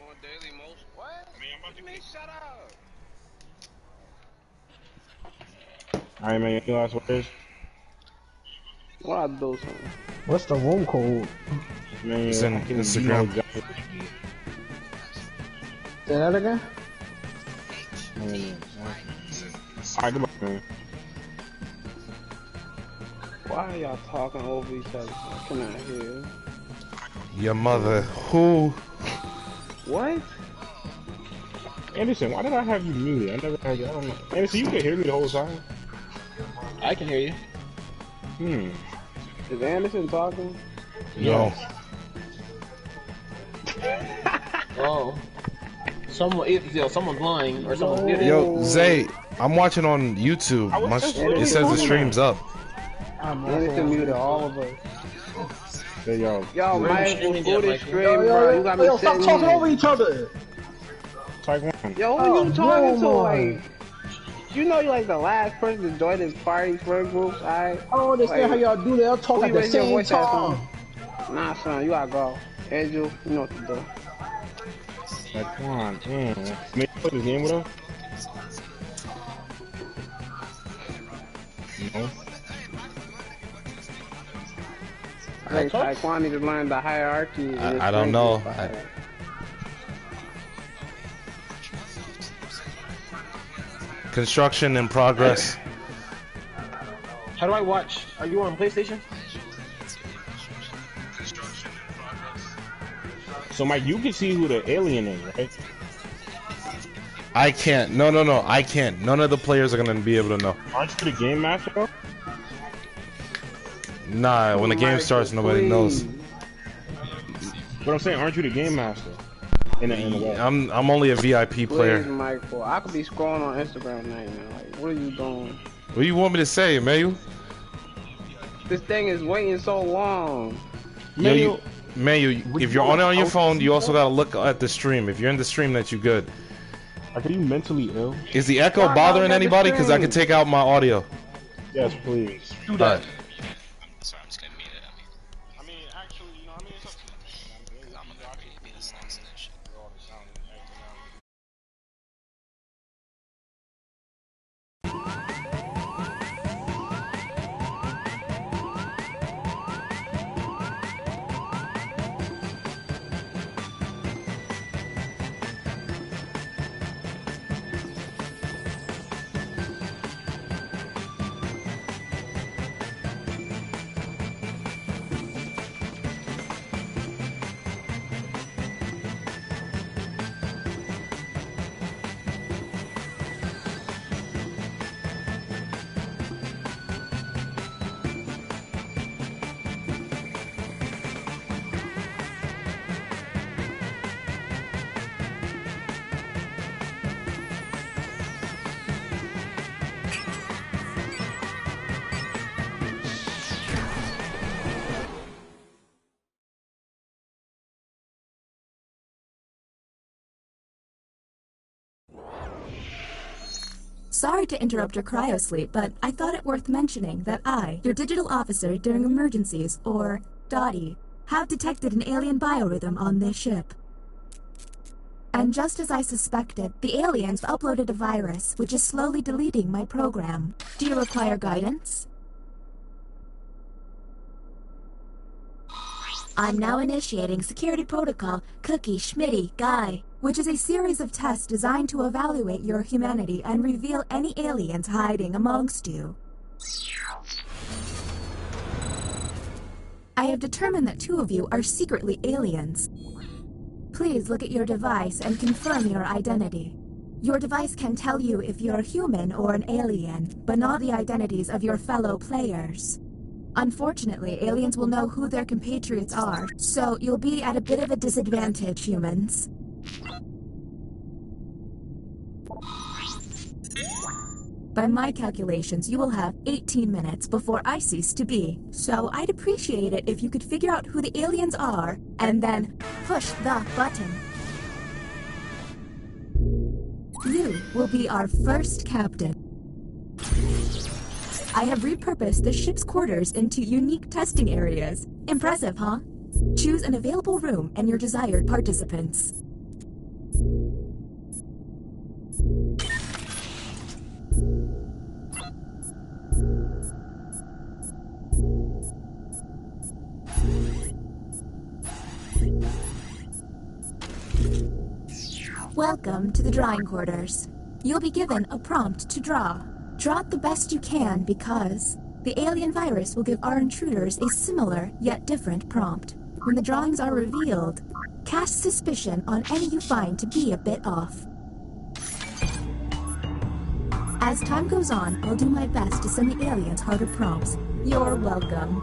What? What do you mean, shut up? Alright, man, your last words? What I do something? What's the room code? Man, It's in Instagram. Say that again? Alright, goodbye, man. Why are y'all talking over each other? I cannot hear. Your mother. Who? What? Anderson, why did I have you muted? I never had you. I don't know. Anderson, you can hear me the whole time. I can hear you. Is Anderson talking? No. Oh. Someone's lying or someone's muted. Yo, Zay, I'm watching on YouTube. It says the stream's up. Anderson muted all of us. Hey, yo. Yo, Michael, who this stream, Yo, bro? You got me stop sitting talking here. over each other. Type 1. Yo, who you talking to? no, Like, you know you like the last person to join this party friend groups, alright? I don't understand how y'all do that. Y'all talk at the same time. Nah, son, you gotta go. Angel, you know what to do. Type 1, man. Make put his name with him? No. Hey, Taekwon need to learn the hierarchy. I don't know. Construction in progress. How do I watch? Are you on PlayStation? So, Mike, you can see who the alien is, right? I can't. No, I can't. None of the players are gonna be able to know. Aren't you the game master, though? Nah, when the game starts, nobody knows. But I'm saying, aren't you the game master? In the way. I'm only a VIP player. Please, Michael. I could be scrolling on Instagram right now. Like, what are you doing? What do you want me to say, Mayu? This thing is waiting so long. Mayu, if you're on it on your phone, you also gotta look at the stream. If you're in the stream, that you good. Are you mentally ill? Is the echo bothering anybody? Because I can take out my audio. Yes, please. Do that. Sorry, I'm just gonna mute it. I mean, actually, you know, I mean, it's up to you. I'm gonna be the snacks and that shit. Sorry to interrupt your cryosleep, but I thought it worth mentioning that I, your digital officer during emergencies, or Dottie, have detected an alien biorhythm on this ship. And just as I suspected, the aliens uploaded a virus which is slowly deleting my program. Do you require guidance? I'm now initiating security protocol Cookie Schmitty Guy, which is a series of tests designed to evaluate your humanity and reveal any aliens hiding amongst you. I have determined that 2 of you are secretly aliens. Please look at your device and confirm your identity. Your device can tell you if you're human or an alien, but not the identities of your fellow players. Unfortunately, aliens will know who their compatriots are, so you'll be at a bit of a disadvantage, humans. By my calculations, you will have 18 minutes before I cease to be, so I'd appreciate it if you could figure out who the aliens are, and then push the button. You will be our first captain. I have repurposed the ship's quarters into unique testing areas. Impressive, huh? Choose an available room and your desired participants. Welcome to the drawing quarters. You'll be given a prompt to draw. Draw it the best you can because the alien virus will give our intruders a similar yet different prompt. When the drawings are revealed, cast suspicion on any you find to be a bit off. As time goes on, I'll do my best to send the aliens harder prompts. You're welcome.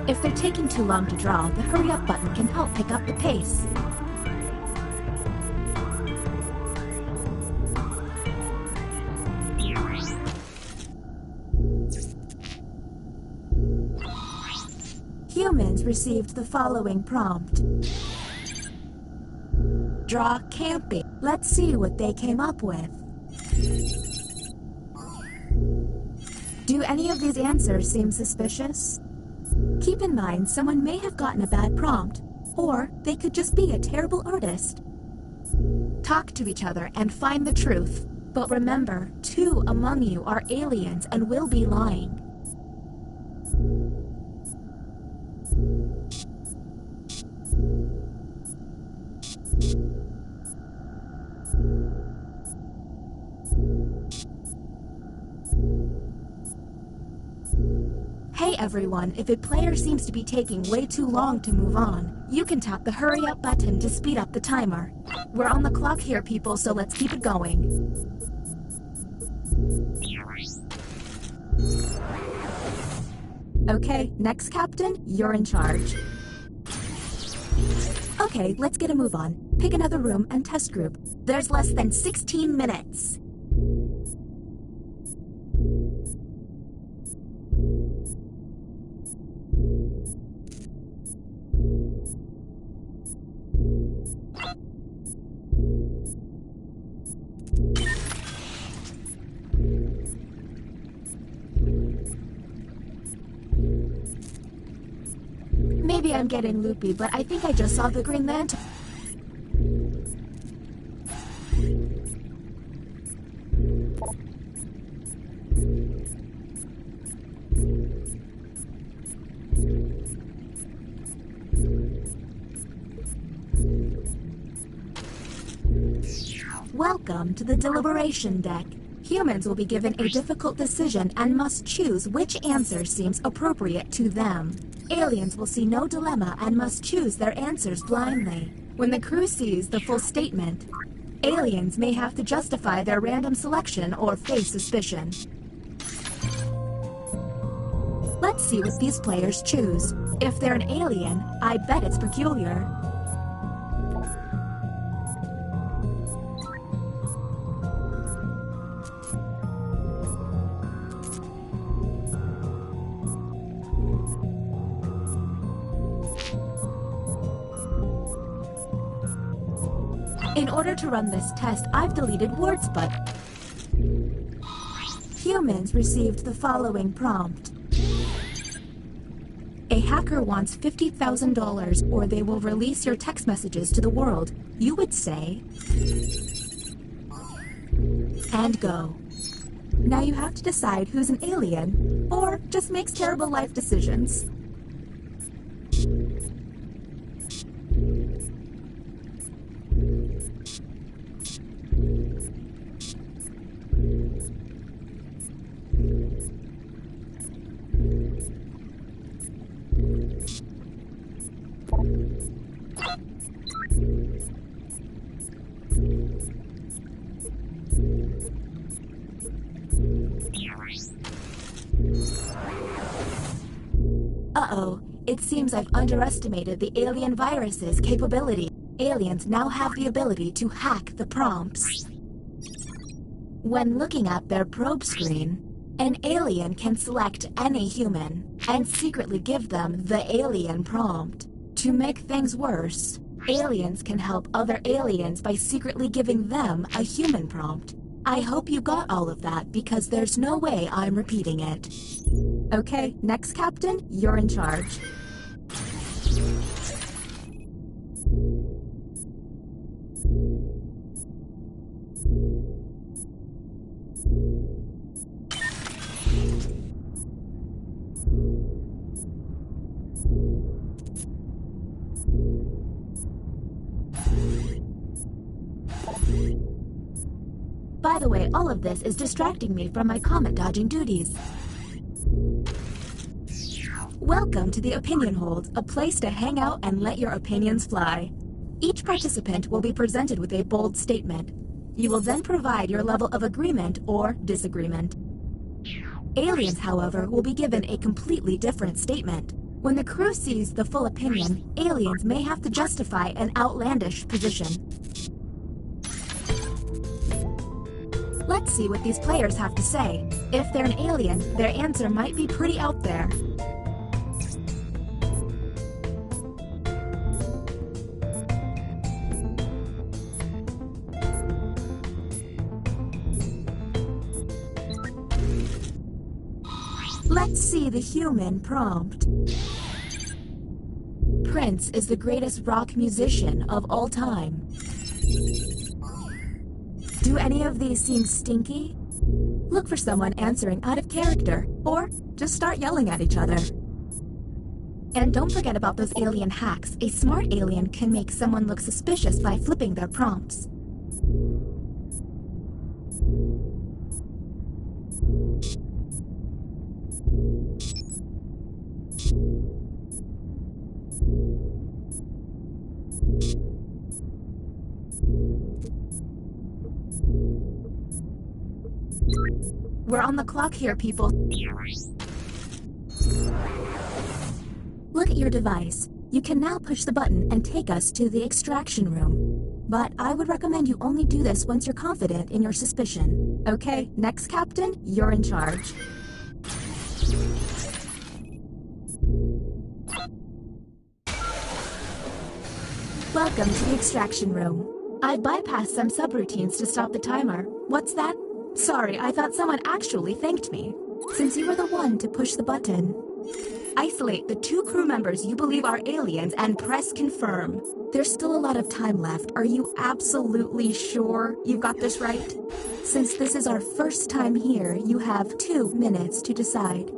If they're taking too long to draw, the hurry up button can help pick up the pace. Humans received the following prompt. Draw camping. Let's see what they came up with. Do any of these answers seem suspicious? Keep in mind, someone may have gotten a bad prompt, or they could just be a terrible artist. Talk to each other and find the truth. But remember, 2 among you are aliens and will be lying. Hey everyone, if a player seems to be taking way too long to move on, you can tap the hurry up button to speed up the timer. We're on the clock here, people, so let's keep it going. Okay, next captain, you're in charge. Okay, let's get a move on. Pick another room and test group. There's less than 16 minutes. Maybe I'm getting loopy, but I think I just saw the Green Lantern. Welcome to the deliberation deck. Humans will be given a difficult decision and must choose which answer seems appropriate to them. Aliens will see no dilemma and must choose their answers blindly. When the crew sees the full statement, aliens may have to justify their random selection or face suspicion. Let's see what these players choose. If they're an alien, I bet it's peculiar. In order to run this test, I've deleted words, but humans received the following prompt. A hacker wants $50,000 or they will release your text messages to the world. You would say, and go. Now you have to decide who's an alien or just makes terrible life decisions. Uh-oh, it seems I've underestimated the alien virus's capability. Aliens now have the ability to hack the prompts. When looking at their probe screen, an alien can select any human and secretly give them the alien prompt. To make things worse, aliens can help other aliens by secretly giving them a human prompt. I hope you got all of that because there's no way I'm repeating it. Okay, next captain, you're in charge. By the way, all of this is distracting me from my comment dodging duties. Welcome to the Opinion Hold, a place to hang out and let your opinions fly. Each participant will be presented with a bold statement. You will then provide your level of agreement or disagreement. Aliens, however, will be given a completely different statement. When the crew sees the full opinion, aliens may have to justify an outlandish position. Let's see what these players have to say. If they're an alien, their answer might be pretty out there. Let's see the human prompt. Prince is the greatest rock musician of all time. Do any of these seem stinky? Look for someone answering out of character, or just start yelling at each other. And don't forget about those alien hacks. A smart alien can make someone look suspicious by flipping their prompts. We're on the clock here, people. Look at your device. You can now push the button and take us to the extraction room. But I would recommend you only do this once you're confident in your suspicion. Okay, next captain, you're in charge. Welcome to the extraction room. I bypassed some subroutines to stop the timer. What's that? Sorry, I thought someone actually thanked me. Since you were the one to push the button. Isolate the 2 crew members you believe are aliens and press confirm. There's still a lot of time left. Are you absolutely sure you've got this right? Since this is our first time here, you have 2 minutes to decide.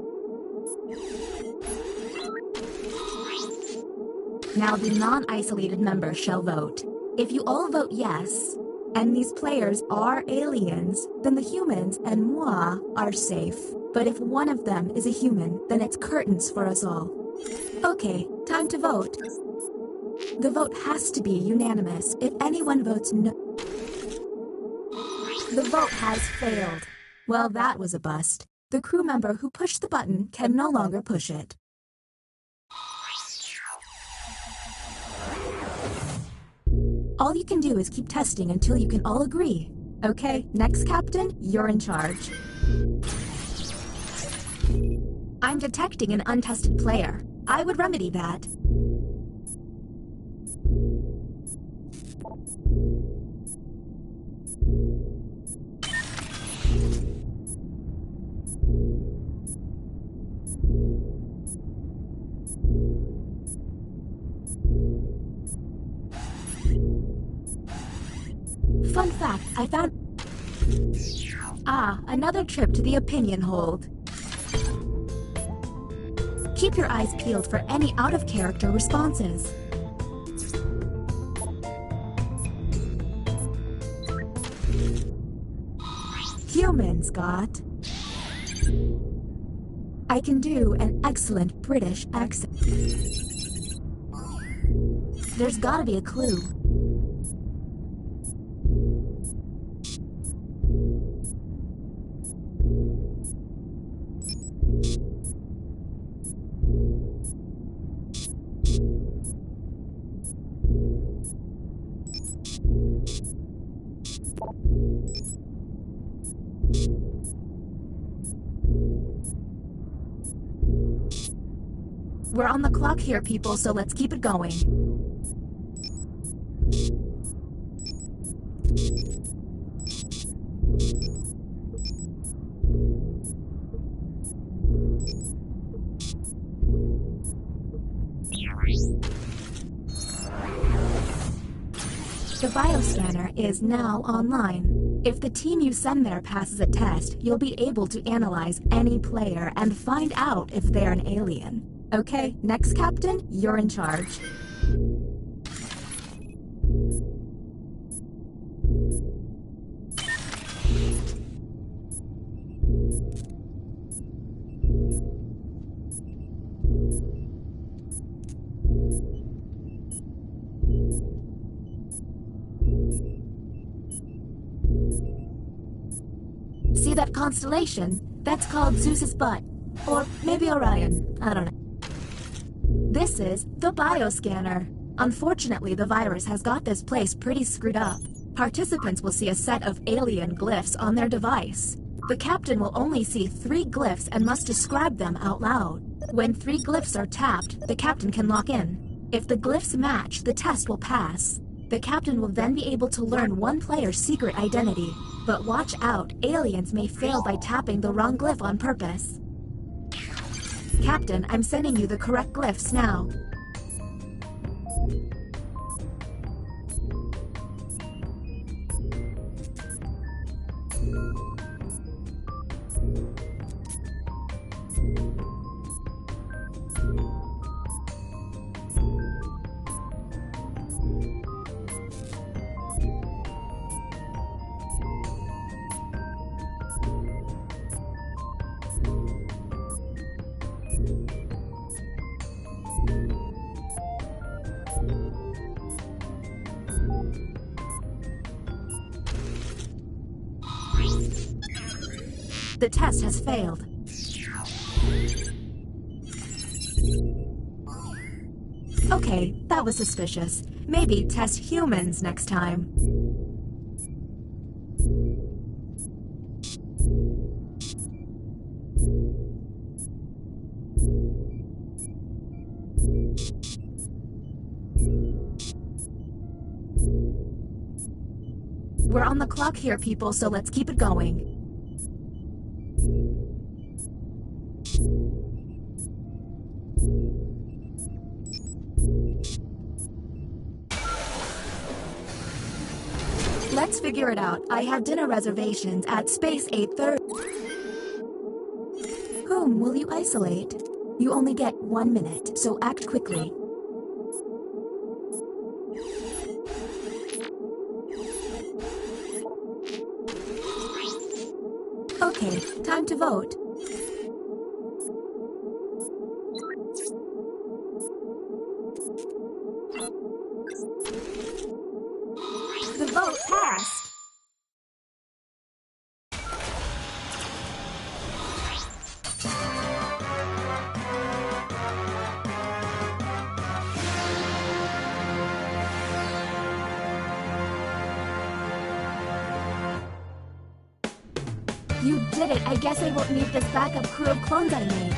Now the non-isolated members shall vote. If you all vote yes, and these players are aliens, then the humans and moi are safe. But if one of them is a human, then it's curtains for us all. Okay, time to vote. The vote has to be unanimous. If anyone votes no... The vote has failed. Well, that was a bust. The crew member who pushed the button can no longer push it. All you can do is keep testing until you can all agree. Okay, next captain, you're in charge. I'm detecting an untested player. I would remedy that. Fun fact, I found... Ah, another trip to the opinion hold. Keep your eyes peeled for any out-of-character responses. Humans got... I can do an excellent British accent. There's gotta be a clue. We're on the clock here, people, so let's keep it going. The bioscanner is now online. If the team you send there passes a test, you'll be able to analyze any player and find out if they're an alien. Okay, next captain, you're in charge. See that constellation? That's called Zeus's butt. Or maybe Orion. I don't know. This is the bioscanner. Unfortunately, the virus has got this place pretty screwed up. Participants will see a set of alien glyphs on their device. The captain will only see 3 glyphs and must describe them out loud. When 3 glyphs are tapped, the captain can lock in. If the glyphs match, the test will pass. The captain will then be able to learn one player's secret identity. But watch out, aliens may fail by tapping the wrong glyph on purpose. Captain, I'm sending you the correct glyphs now. The test has failed. Okay, that was suspicious. Maybe test humans next time. We're on the clock here, people, so let's keep it going. Let's figure it out. I have dinner reservations at Space 830. Whom will you isolate? You only get 1 minute, so act quickly. Okay, time to vote. The vote passed. You did it. I guess I won't need this backup crew of clones I made.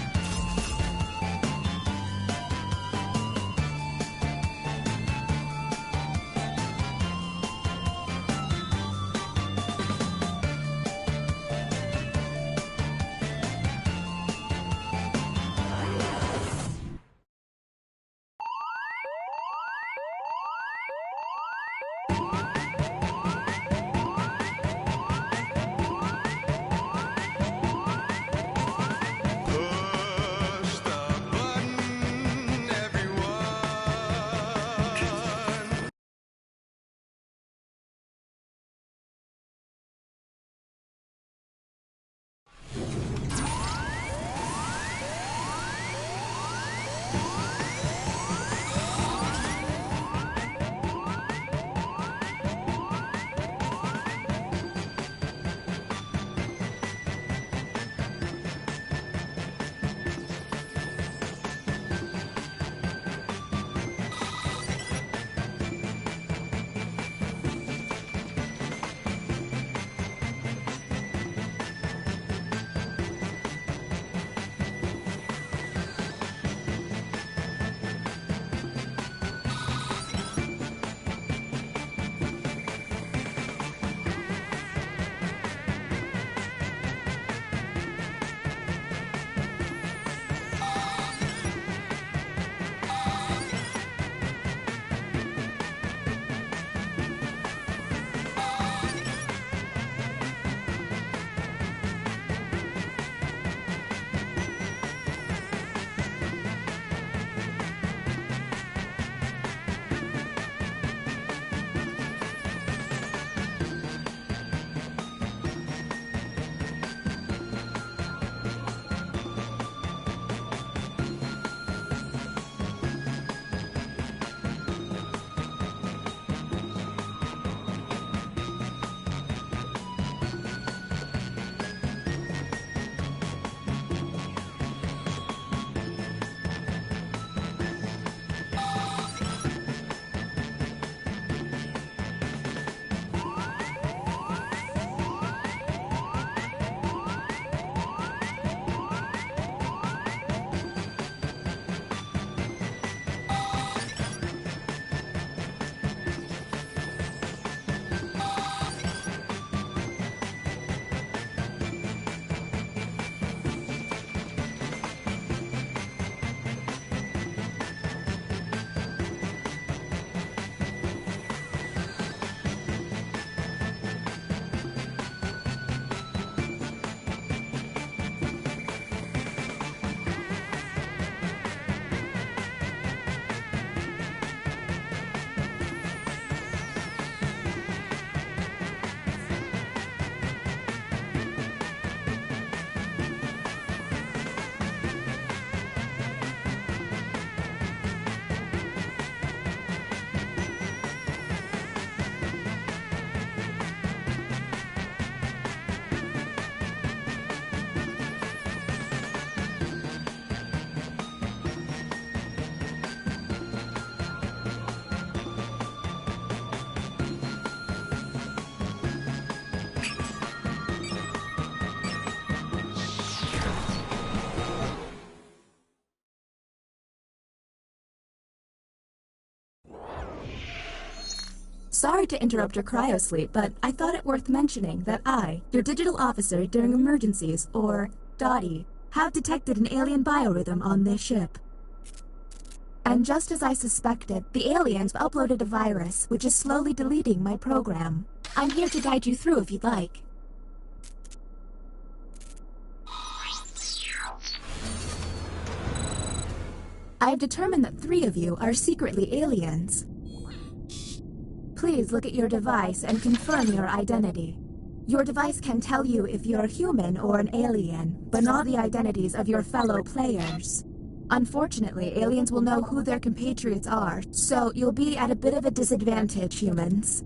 Sorry to interrupt your cryosleep, but I thought it worth mentioning that I, your digital officer during emergencies, or Dottie, have detected an alien biorhythm on this ship. And just as I suspected, the aliens uploaded a virus which is slowly deleting my program. I'm here to guide you through if you'd like. I've determined that 3 of you are secretly aliens. Please look at your device and confirm your identity. Your device can tell you if you're human or an alien, but not the identities of your fellow players. Unfortunately, aliens will know who their compatriots are, so you'll be at a bit of a disadvantage, humans.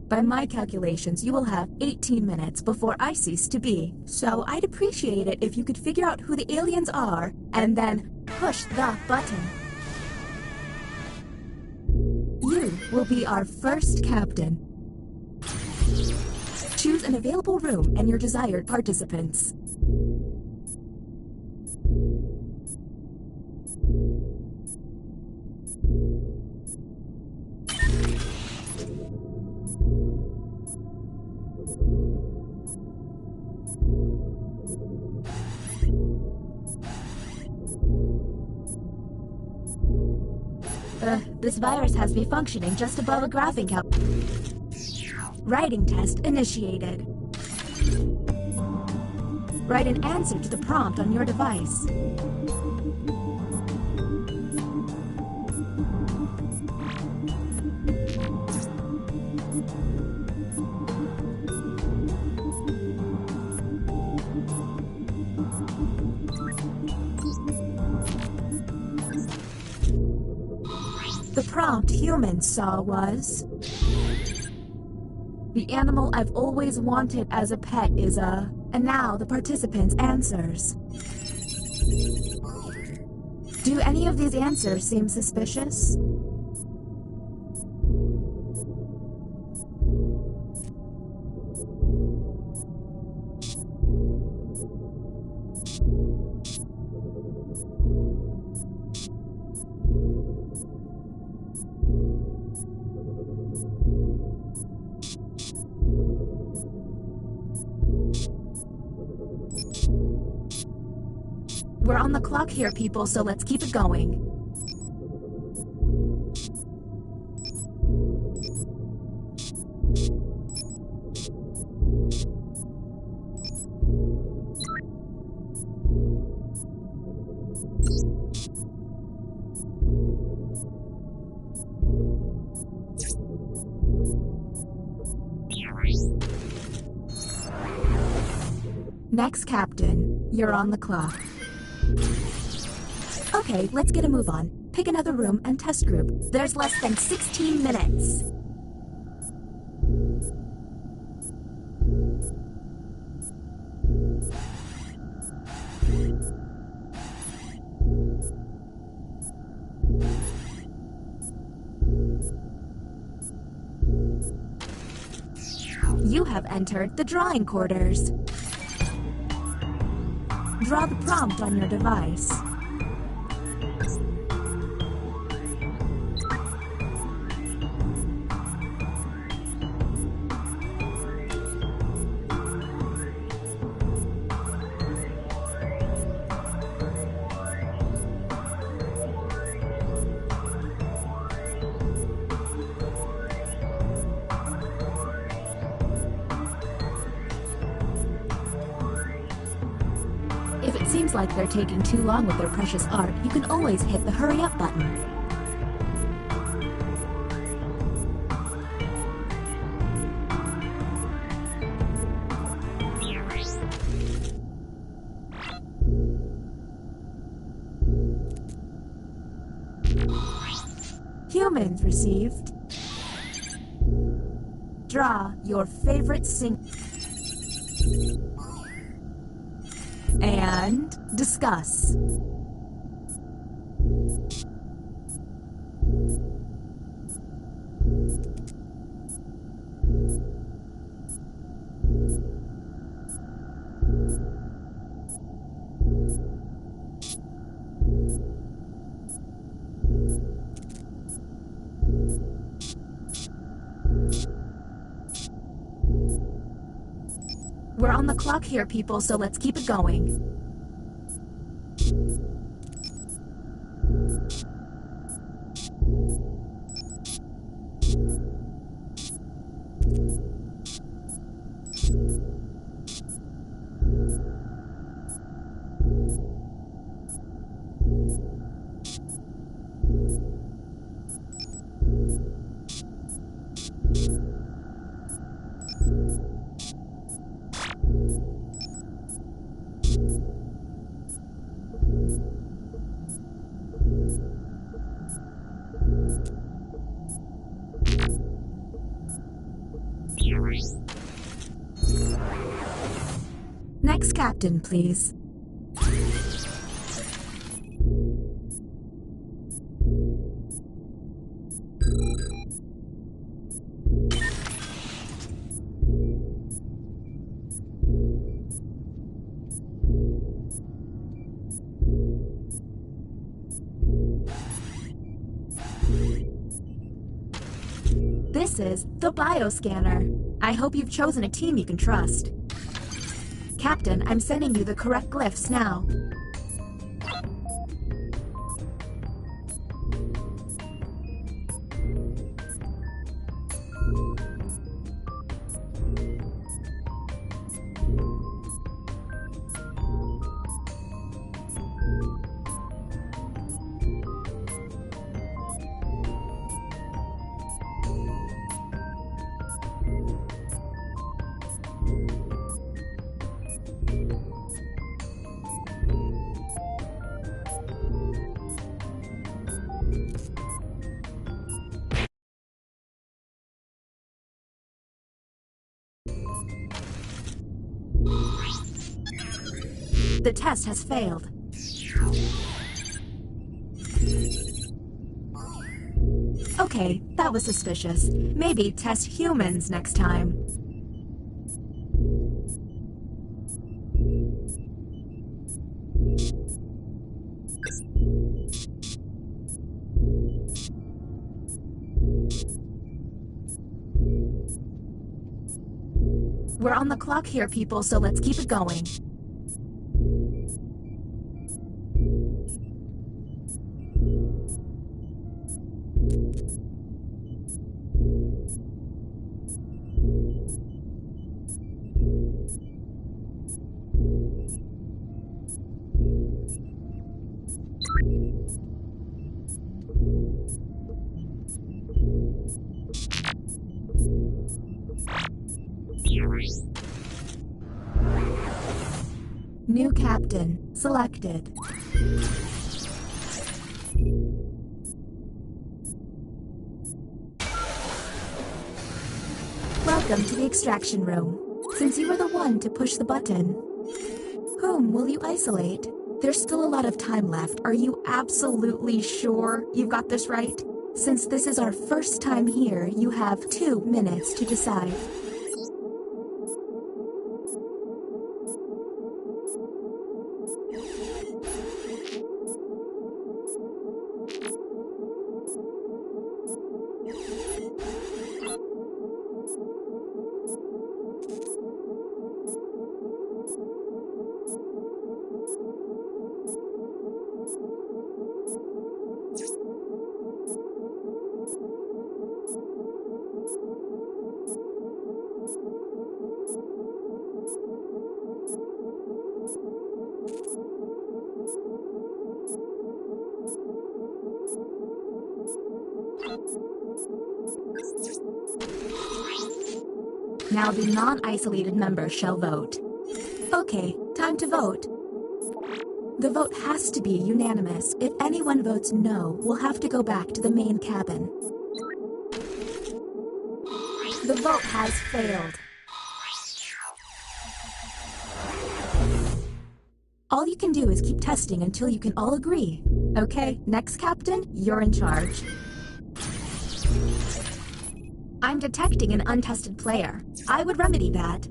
By my calculations, you will have 18 minutes before I cease to be. So I'd appreciate it if you could figure out who the aliens are and then push the button. You will be our first captain. Choose an available room and your desired participants. This virus has me functioning just above a graphing cap. Writing test initiated. Write an answer to the prompt on your device. The prompt humans saw was... The animal I've always wanted as a pet is a... And now the participants' answers. Do any of these answers seem suspicious? We're on the clock here, people, so let's keep it going. Next, Captain, you're on the clock. Okay, let's get a move on. Pick another room and test group. There's less than 16 minutes. You have entered the drawing quarters. Draw the prompt on your device. If it seems like they're taking too long with their precious art, you can always hit the hurry up button. Humans received. Draw your favorite and discuss. We're on the clock here, people, so let's keep it going. Next captain, please. This is the bioscanner. I hope you've chosen a team you can trust. Captain, I'm sending you the correct glyphs now. The test has failed. Okay, that was suspicious. Maybe test humans next time. We're on the clock here, people, so let's keep it going. New captain selected. Welcome to the extraction room. Since you were the one to push the button, whom will you isolate? There's still a lot of time left. Are you absolutely sure you've got this right? Since this is our first time here, you have 2 minutes to decide. Now the non-isolated members shall vote. Okay, time to vote. The vote has to be unanimous. If anyone votes no, we'll have to go back to the main cabin. The vote has failed. All you can do is keep testing until you can all agree. Okay, next captain, you're in charge. I'm detecting an untested player. I would remedy that.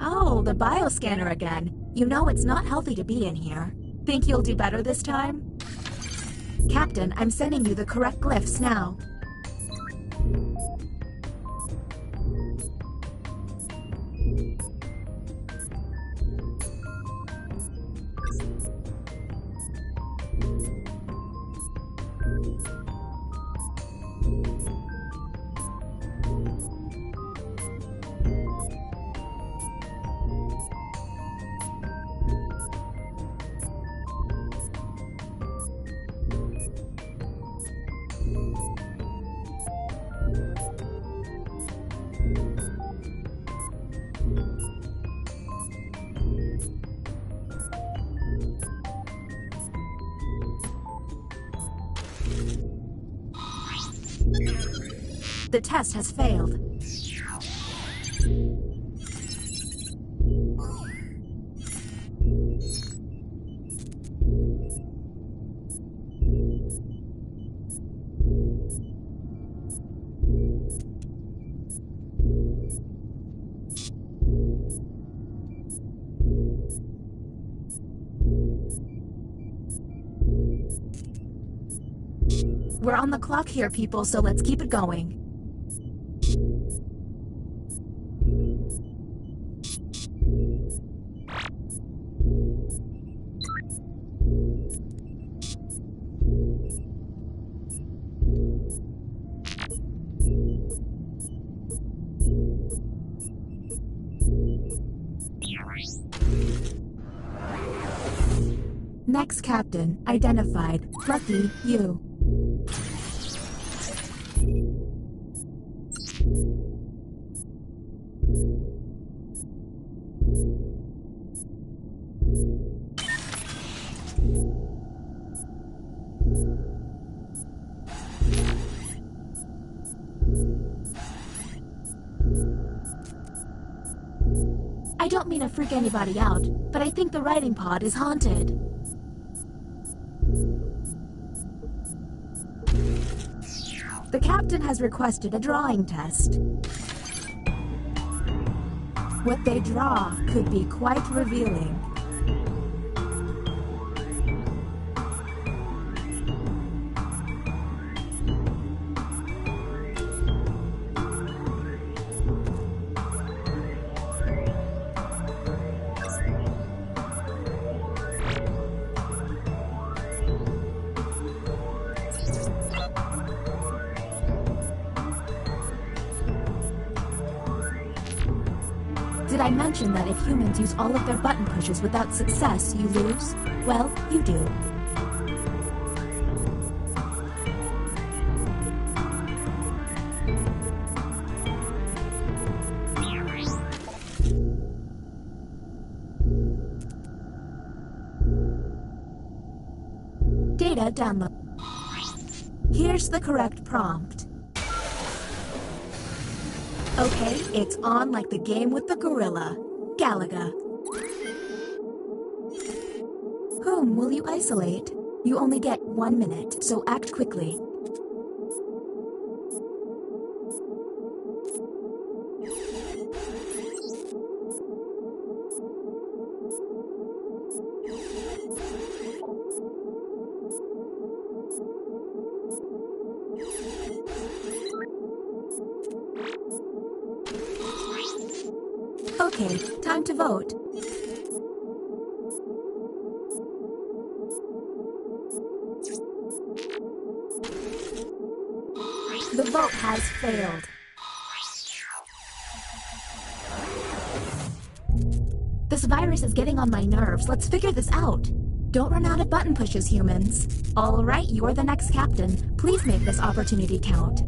Oh, the bioscanner again. You know it's not healthy to be in here. Think you'll do better this time? Captain, I'm sending you the correct glyphs now. The test has failed. We're on the clock here, people, so let's keep it going. Next captain identified. Lucky you. I don't mean to freak anybody out, but I think the writing pod is haunted. The captain has requested a drawing test. What they draw could be quite revealing. Did I mention that if humans use all of their button pushes without success, you lose? Well, you do. Data download. Here's the correct prompt. Okay, it's on like the game with the gorilla. Galaga. Whom will you isolate? You only get 1 minute, so act quickly. Okay, time to vote. The vote has failed. This virus is getting on my nerves. Let's figure this out. Don't run out of button pushes, humans. All right, you're the next captain. Please make this opportunity count.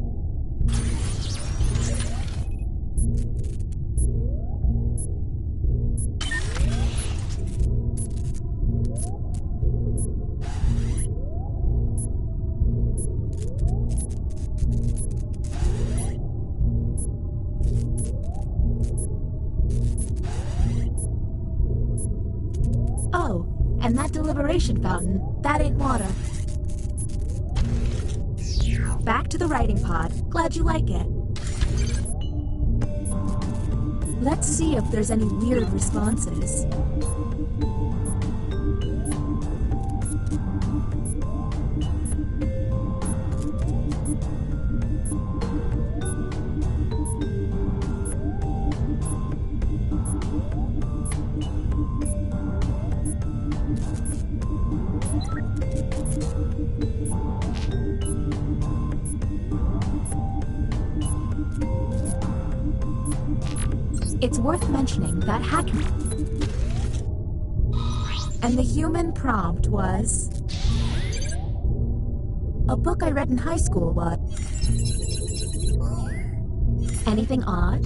Oh, and that deliberation fountain, that ain't water. Back to the writing pod. Glad you like it. Let's see if there's any weird responses. It's worth mentioning that hacking. And the human prompt was... a book I read in high school was... Anything odd?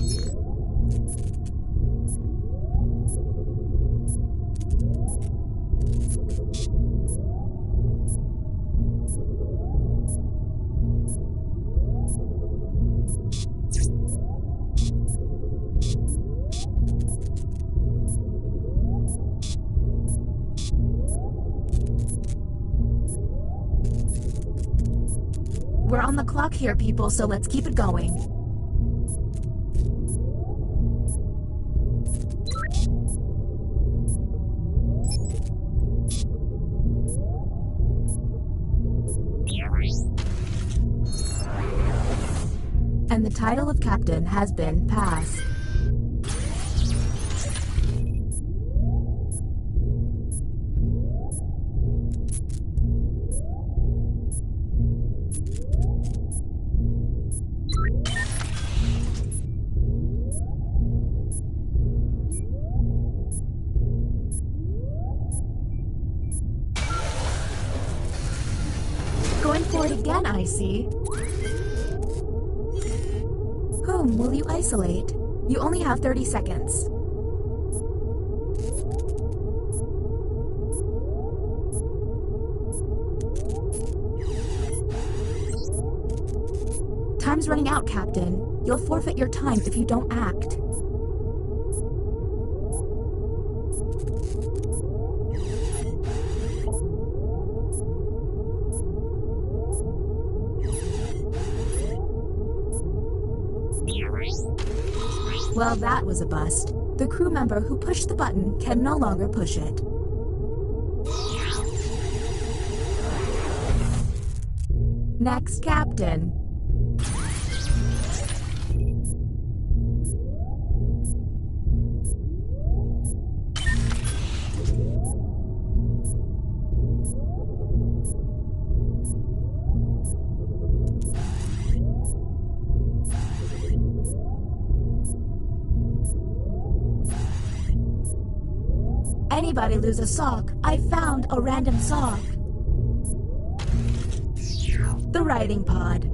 We're on the clock here, people, so let's keep it going. And the title of captain has been passed. Going for it again, I see. Whom will you isolate? You only have 30 seconds. Time's running out, Captain. You'll forfeit your time if you don't act. Well, that was a bust. The crew member who pushed the button can no longer push it. Next, Captain. Anybody lose a sock? I found a random sock. The writing pod.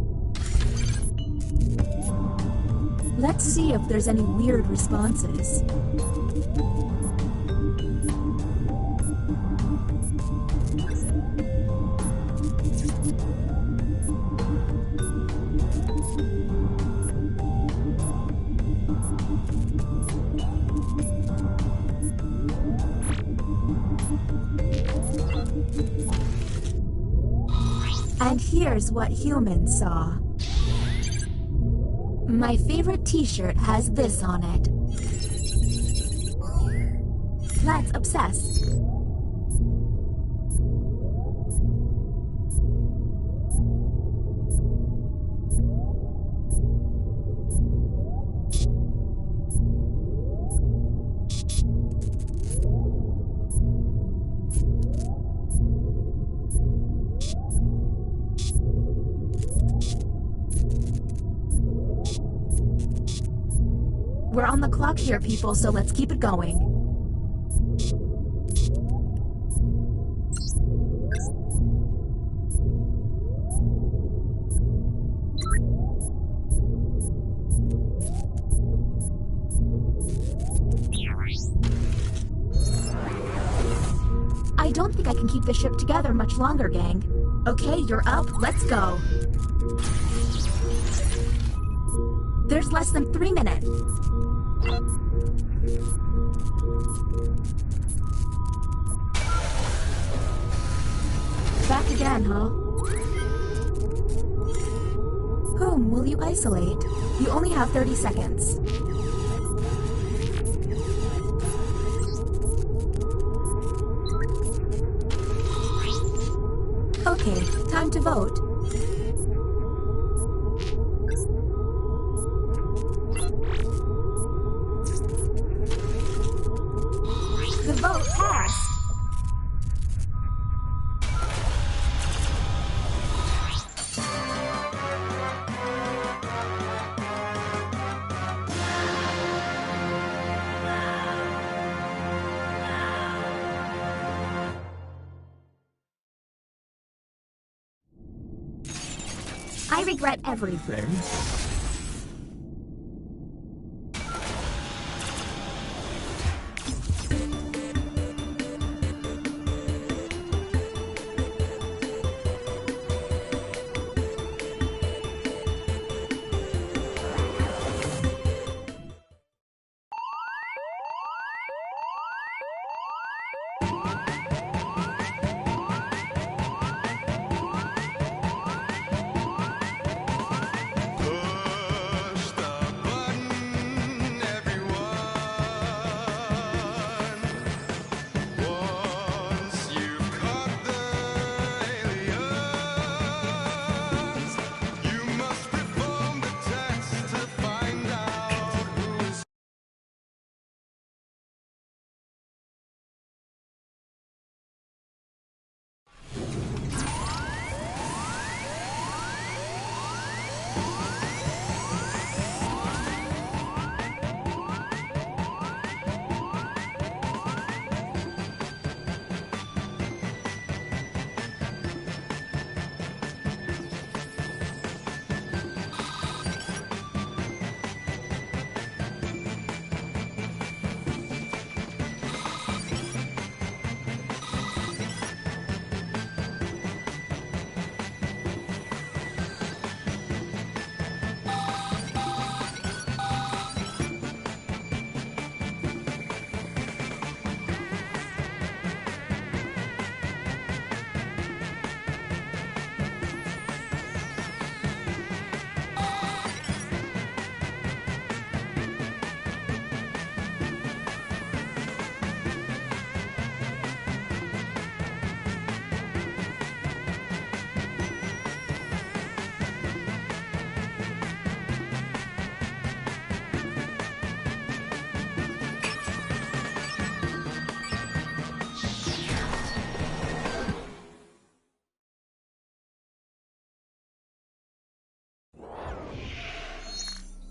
Let's see if there's any weird responses. And here's what humans saw. My favorite t-shirt has this on it. Let's obsess. We're on the clock here, people, so let's keep it going. I don't think I can keep the ship together much longer, gang. Okay, you're up, let's go. There's less than 3 minutes. Back again, huh? Whom will you isolate? You only have 30 seconds. Okay, time to vote. The vote passed. I regret everything.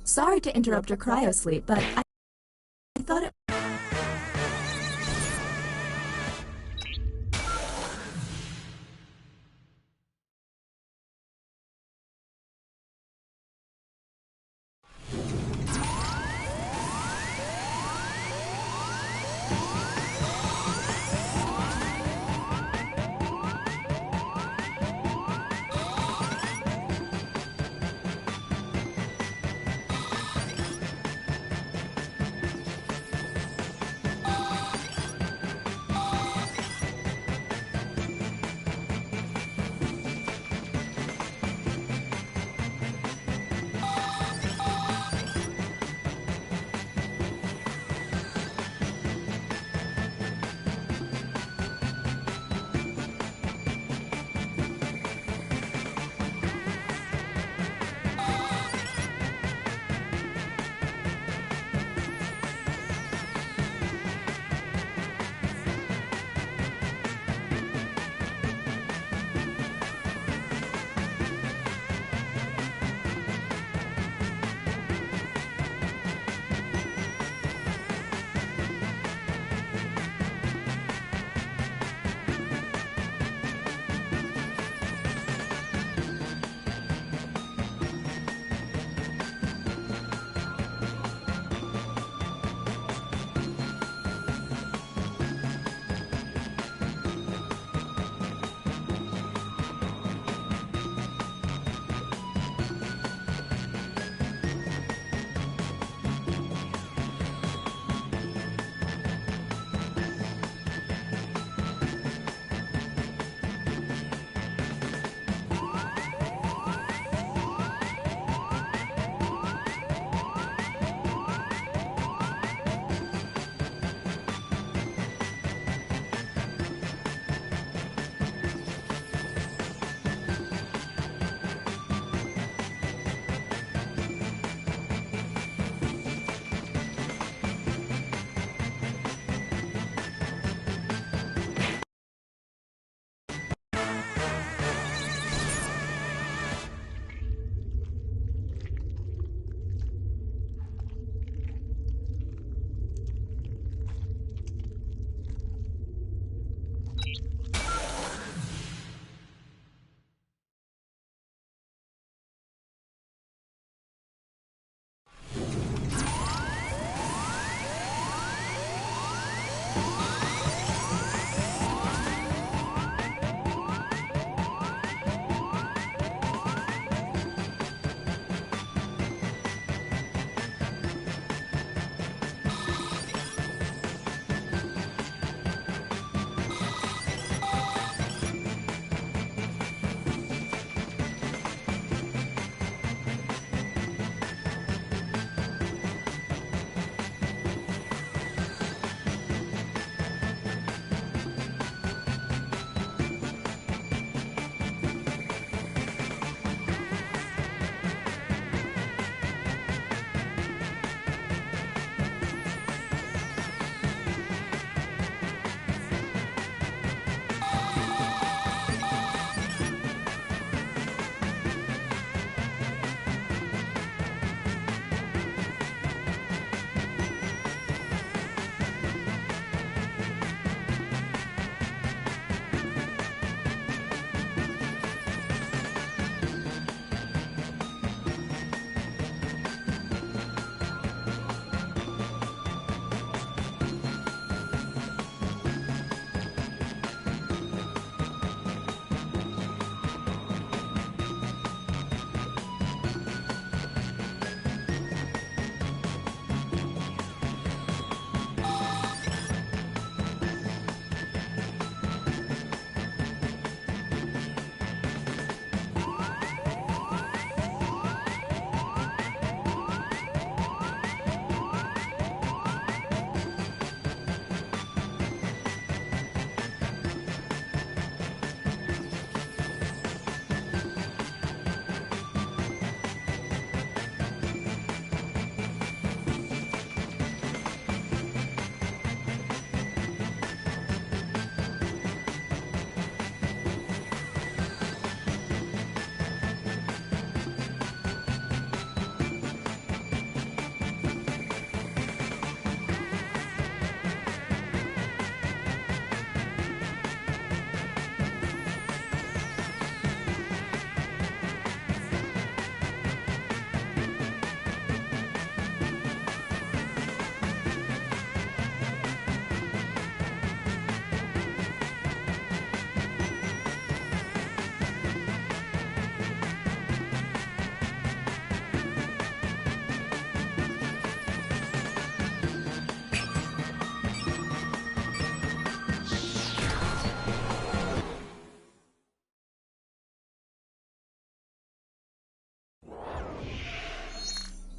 Sorry to interrupt your cryosleep, but I thought it...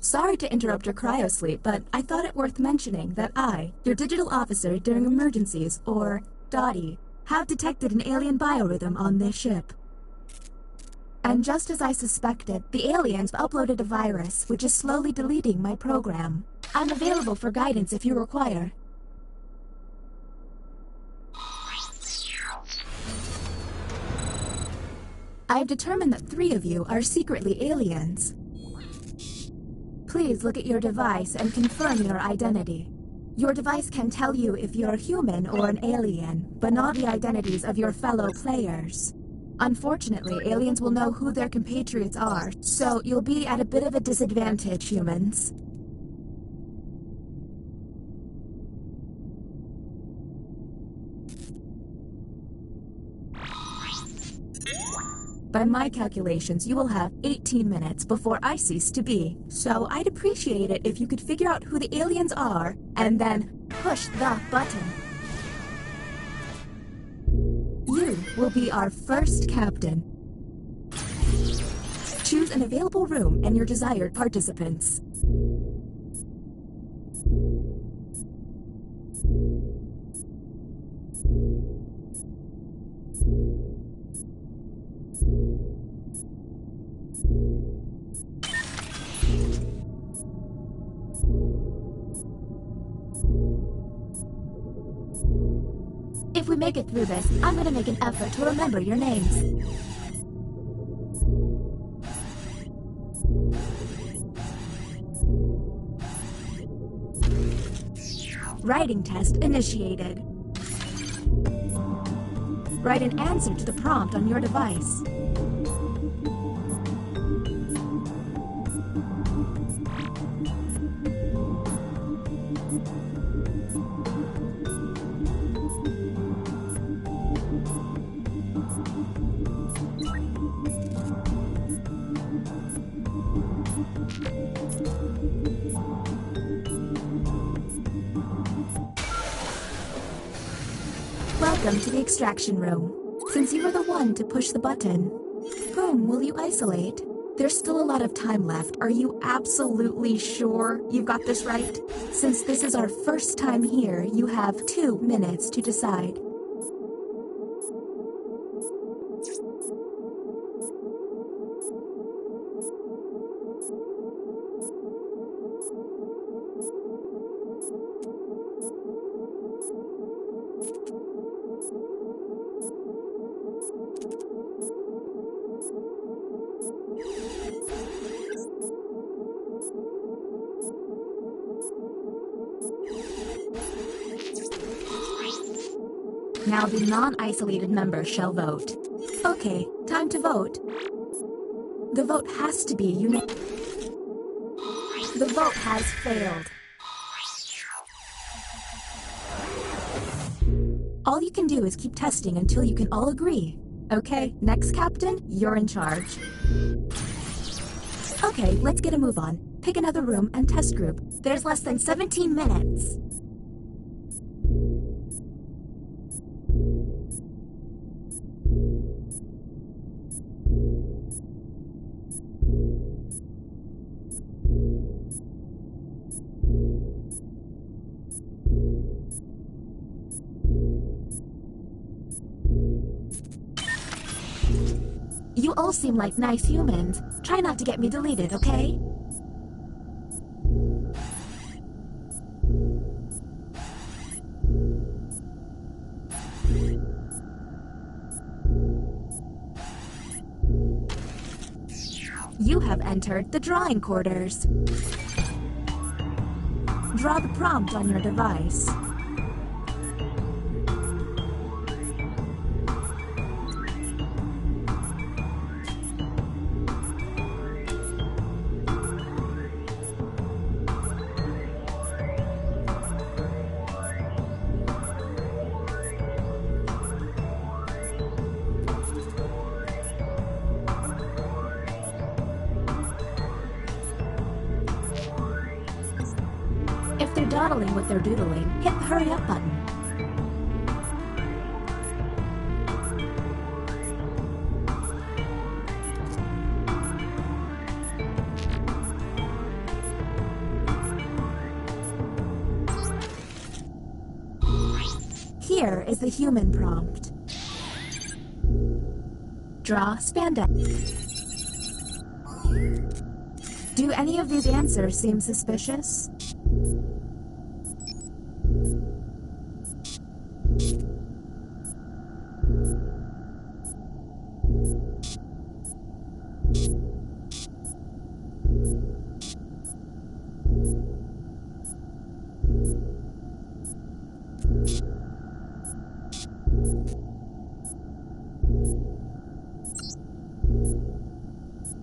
Sorry to interrupt your cryosleep, but I thought it worth mentioning that I, your digital officer during emergencies, or Dottie, have detected an alien biorhythm on this ship. And just as I suspected, the aliens uploaded a virus which is slowly deleting my program. I'm available for guidance if you require. I've determined that 3 of you are secretly aliens. Please look at your device and confirm your identity. Your device can tell you if you're human or an alien, but not the identities of your fellow players. Unfortunately, aliens will know who their compatriots are, so you'll be at a bit of a disadvantage, humans. By my calculations, you will have 18 minutes before I cease to be, so I'd appreciate it if you could figure out who the aliens are, and then push the button. You will be our first captain. Choose an available room and your desired participants. If we make it through this, I'm gonna make an effort to remember your names. Writing test initiated. Write an answer to the prompt on your device. Welcome to the extraction room. Since you were the one to push the button, whom will you isolate? There's still a lot of time left. Are you absolutely sure you've got this right? Since this is our first time here, you have 2 minutes to decide. Now the non-isolated members shall vote. Okay, time to vote. The vote has to be unanimous. The vote has failed. All you can do is keep testing until you can all agree. Okay, next captain, you're in charge. Okay, let's get a move on. Pick another room and test group. There's less than 17 minutes. You all seem like nice humans. Try not to get me deleted, okay? You have entered the drawing quarters. Draw the prompt on your device. If they're dawdling with their doodling, hit the hurry up button. Here is the human prompt. Draw spandex. Do any of these answers seem suspicious?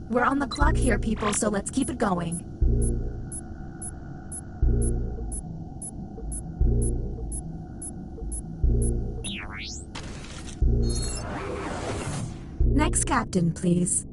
We're on the clock here, people, so let's keep it going. Next captain, please.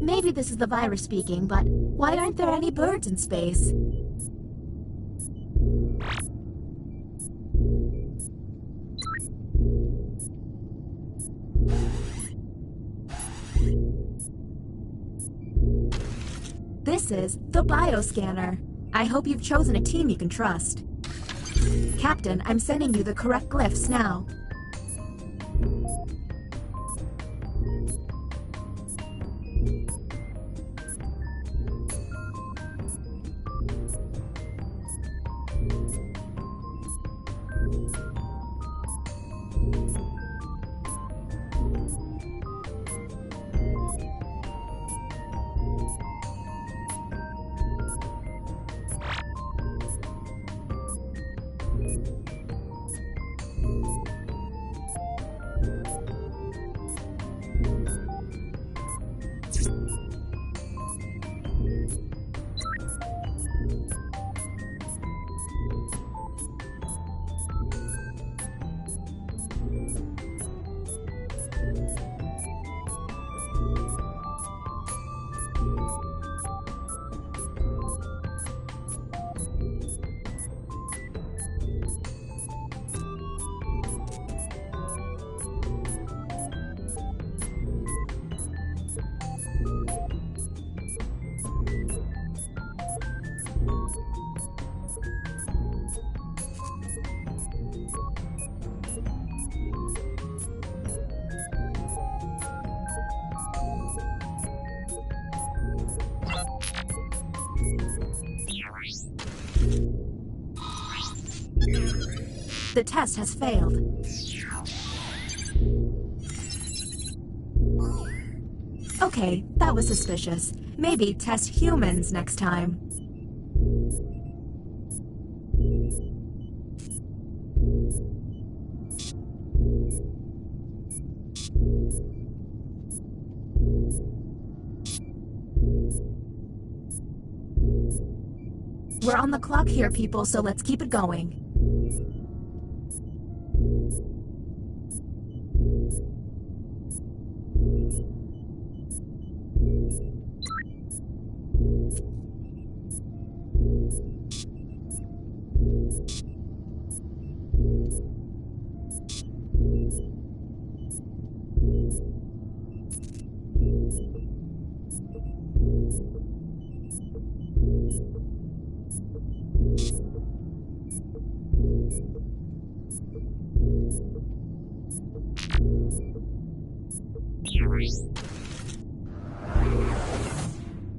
Maybe this is the virus speaking, but why aren't there any birds in space? This is the bioscanner. I hope you've chosen a team you can trust. Captain, I'm sending you the correct glyphs now. The test has failed. Okay, that was suspicious. Maybe test humans next time. We're on the clock here, people, so let's keep it going.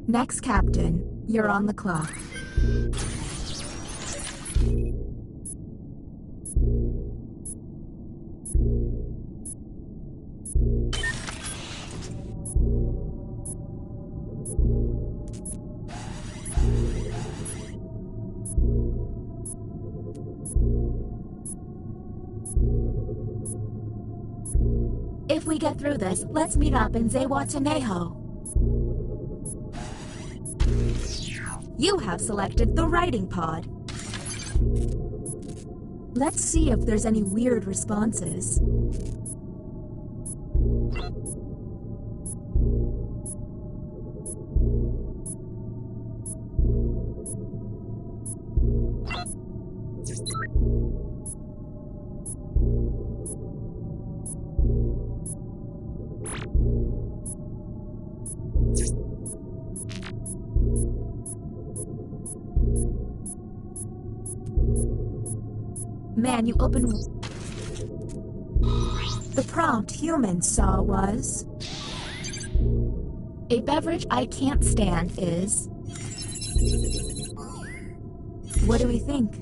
Next captain, you're on the clock. If we get through this, let's meet up in Zewatenejo. You have selected the writing pod. Let's see if there's any weird responses. Man, you open... The prompt humans saw was... A beverage I can't stand is... What do we think?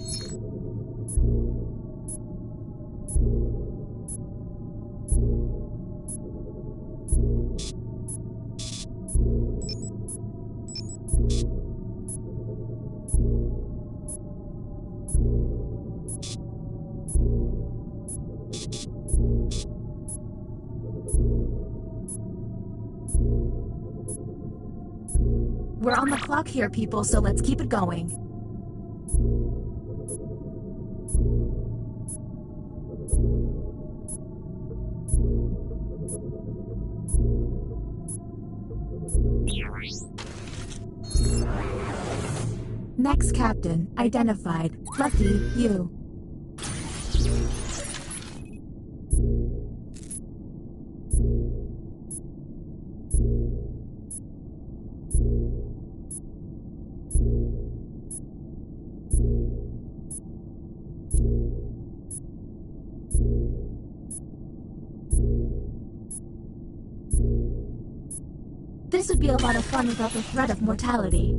We're on the clock here, people, so let's keep it going. Next captain, identified. Lucky, you. This would be a lot of fun without the threat of mortality.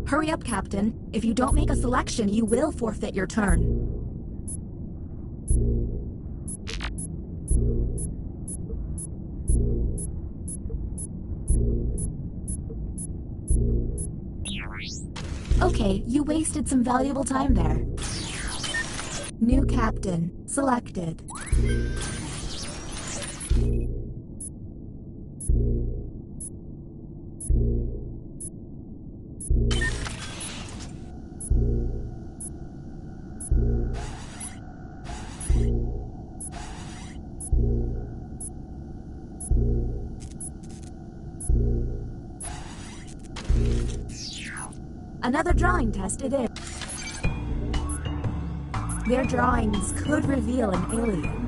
Hurry up, Captain. If you don't make a selection, you will forfeit your turn. Okay, you wasted some valuable time there. New captain, selected. Another drawing test it is. Their drawings could reveal an alien.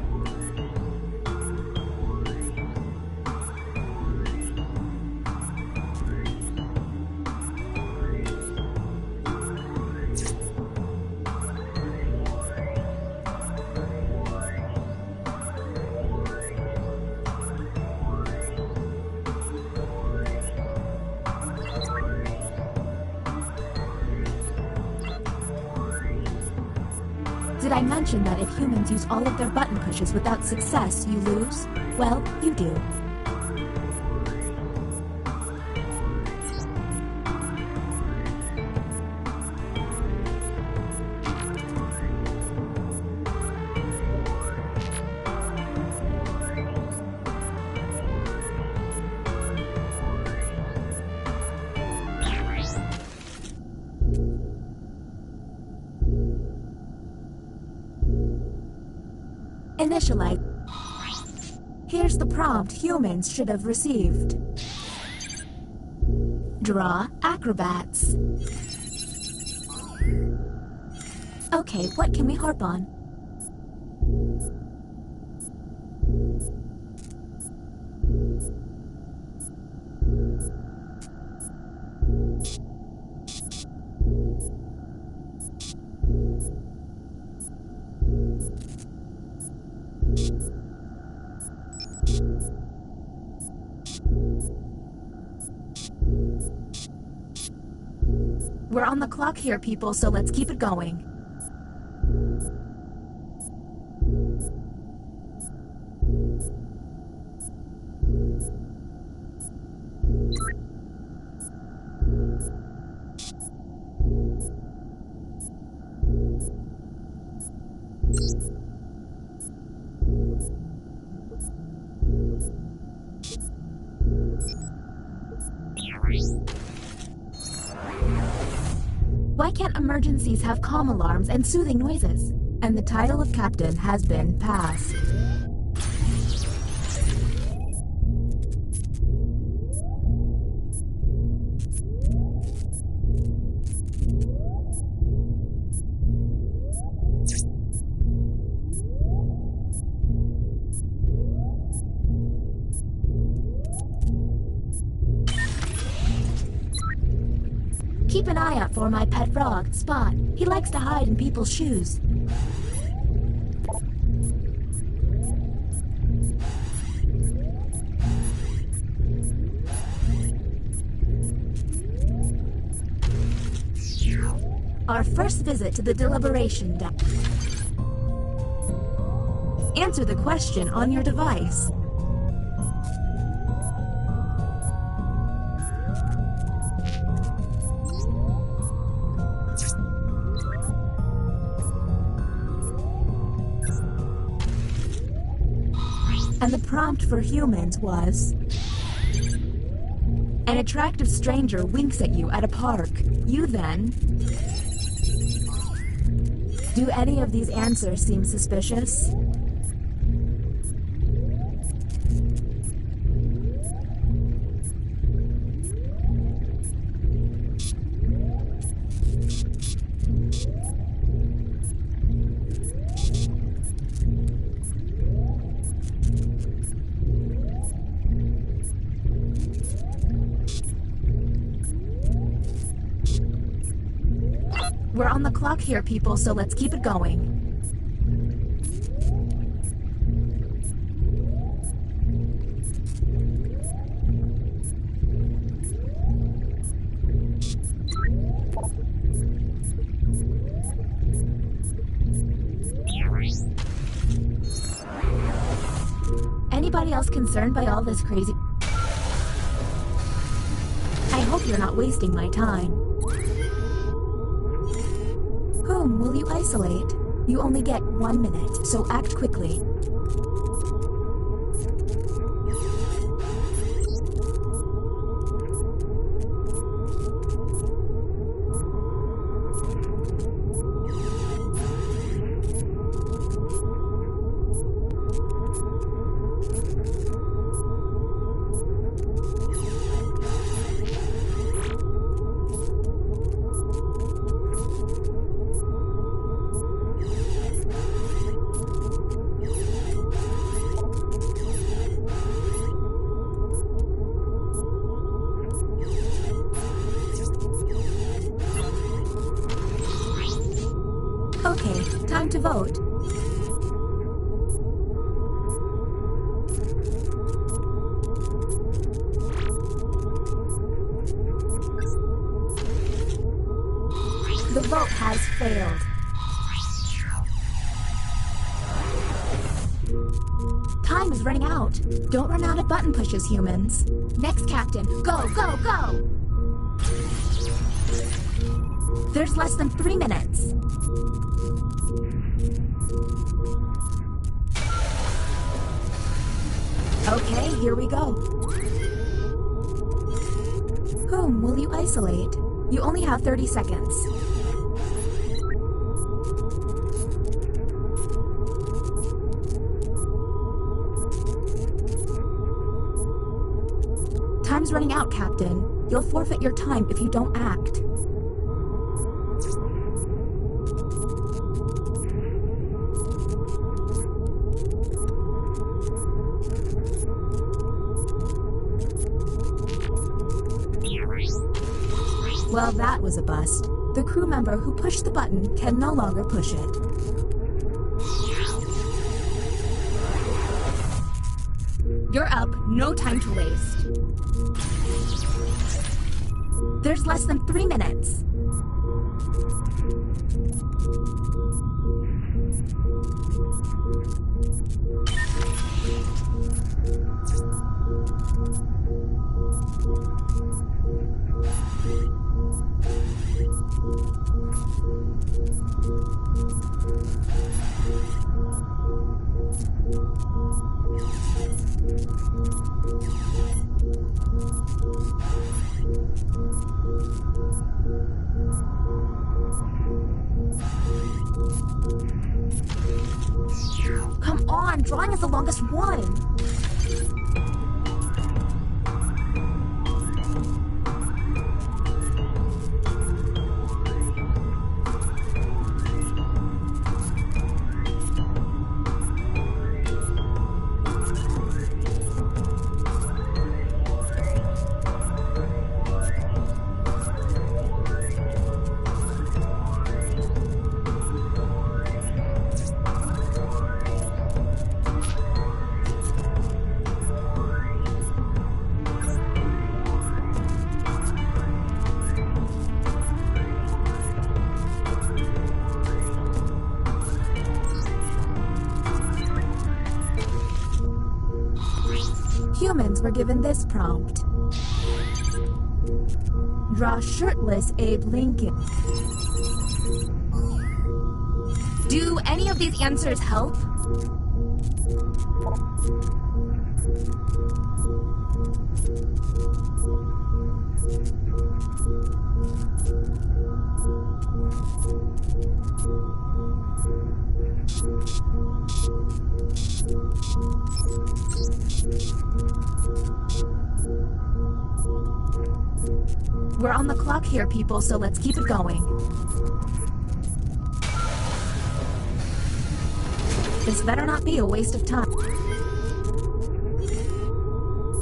Did I mention that if humans use all of their button pushes without success, you lose? Well, you do. Initialize. Here's the prompt humans should have received. Draw acrobats. Okay, what can we harp on? We're on the clock here, people, so let's keep it going. Why can't emergencies have calm alarms and soothing noises? and the title of captain has been passed. Keep an eye out for my pet frog, Spot. He likes to hide in people's shoes. Our first visit to the deliberation deck. Answer the question on your device. And the prompt for humans was... An attractive stranger winks at you at a park. You then... Do any of these answers seem suspicious? We're on the clock here, people, so let's keep it going. Anybody else concerned by all this crazy? I hope you're not wasting my time. Whom will you isolate? You only get 1 minute, so act quickly. Okay, time to vote. The vote has failed. Time is running out. Don't run out of button pushes, humans. Next captain, go, go, go! There's less than 3 minutes. Okay, here we go. Whom will you isolate? You only have 30 seconds. Time's running out, Captain. You'll forfeit your time if you don't act. Well, that was a bust. The crew member who pushed the button can no longer push it. You're up. No time to waste. There's less than 3 minutes. I'm drawing as the longest one. Humans were given this prompt. Draw shirtless Abe Lincoln. Do any of these answers help? We're on the clock here, people, so let's keep it going. This better not be a waste of time.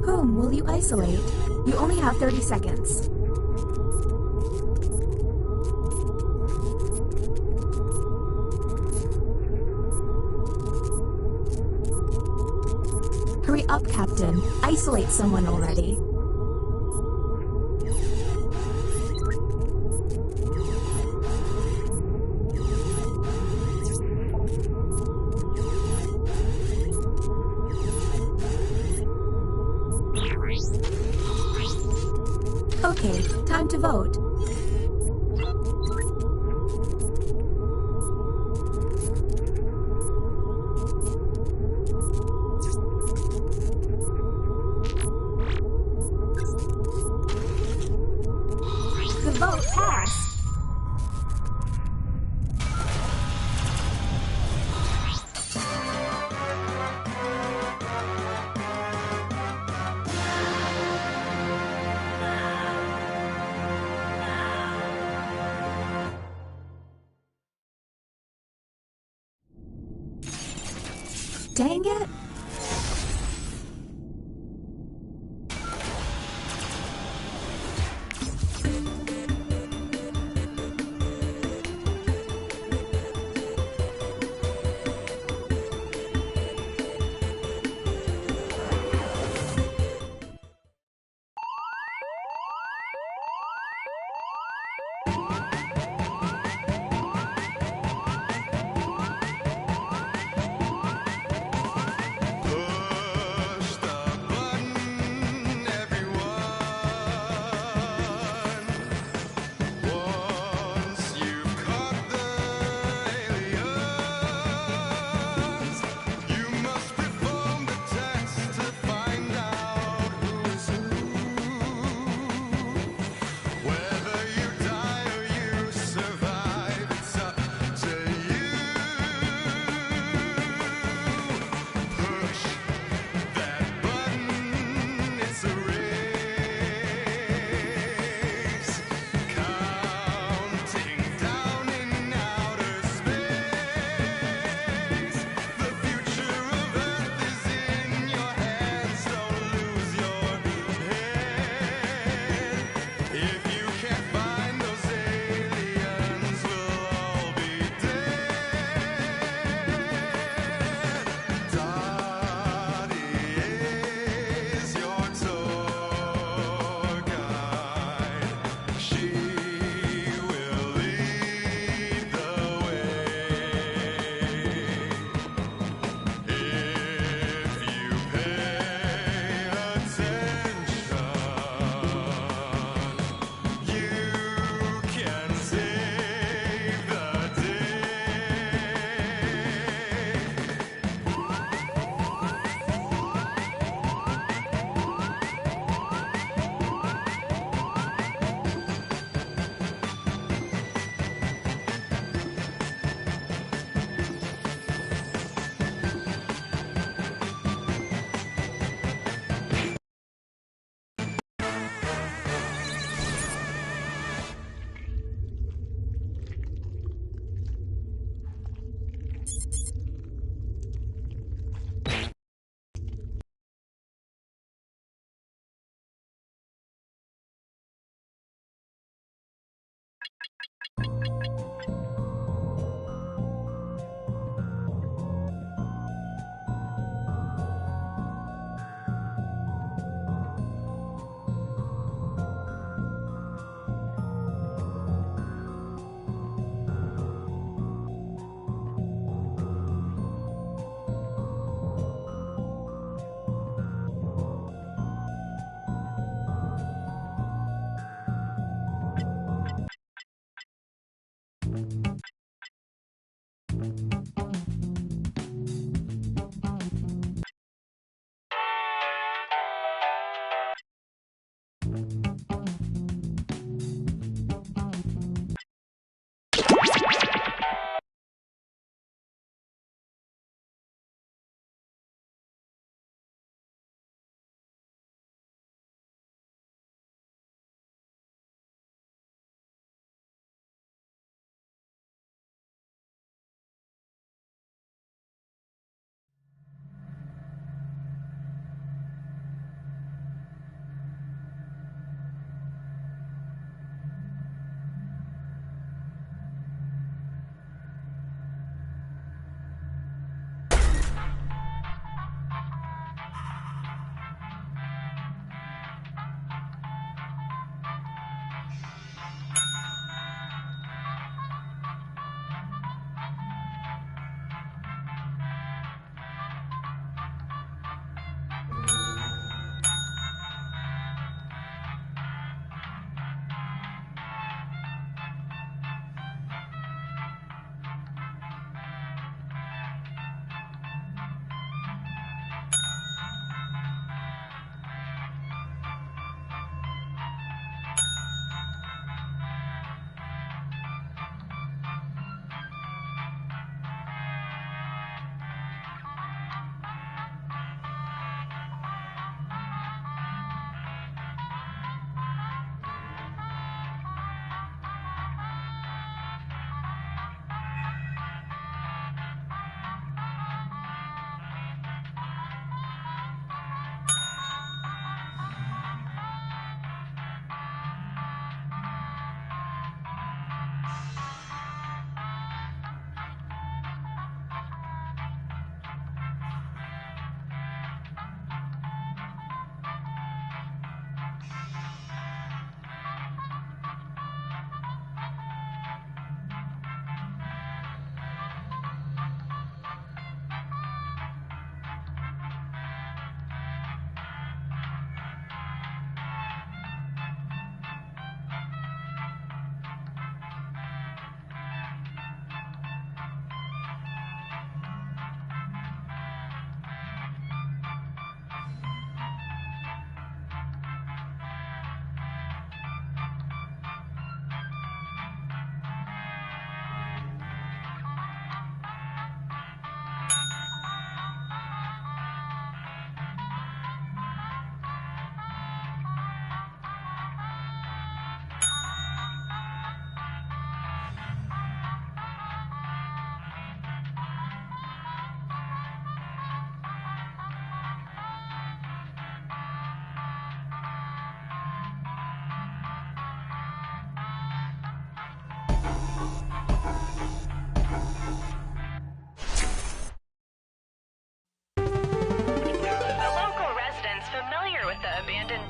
Whom will you isolate? You only have 30 seconds. Hurry up, Captain. Isolate someone already. Okay, time to vote. The vote passed. Dang it!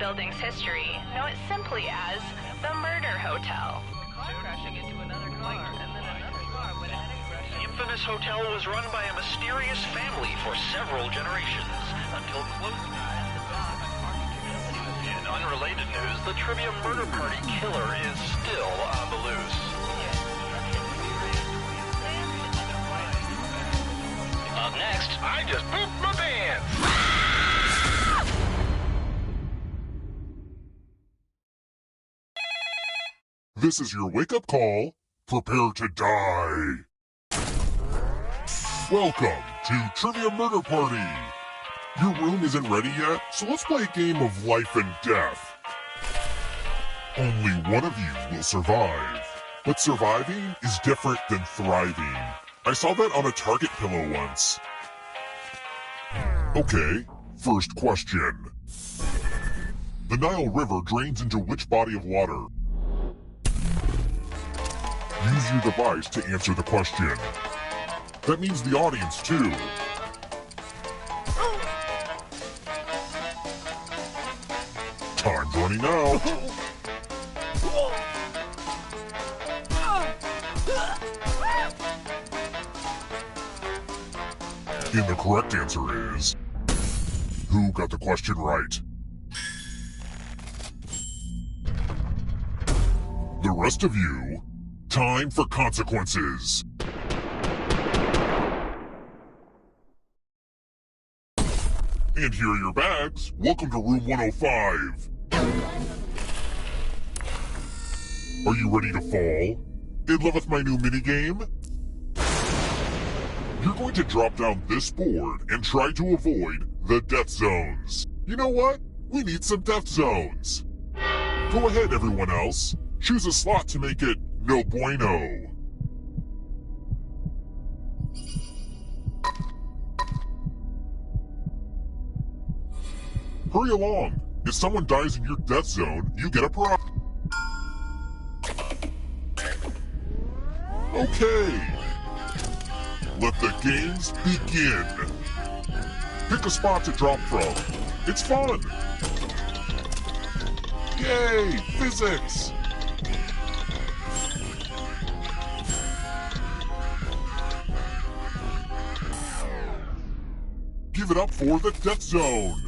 building's history, know it simply as the Murder Hotel. The infamous hotel was run by a mysterious family for several generations, until close. In unrelated news, the Trivia Murder Party killer is still on the loose. Up next, I just pooped my pants! This is your wake-up call. Prepare to die. Welcome to Trivia Murder Party. Your room isn't ready yet, so let's play a game of life and death. Only one of you will survive. But surviving is different than thriving. I saw that on a Target pillow once. Okay, first question. The Nile River drains into which body of water? Use your device to answer the question. That means the audience, too. Time's running out. And the correct answer is... Who got the question right? The rest of you, time for consequences. And here are your bags. Welcome to room 105. Are you ready to fall? In love with my new minigame? You're going to drop down this board and try to avoid the death zones. You know what? We need some death zones. Go ahead, everyone else. Choose a slot to make it no bueno. Hurry along. If someone dies in your death zone, you get a prize. Okay. Let the games begin. Pick a spot to drop from. It's fun. Yay, physics. Give it up for the death zone.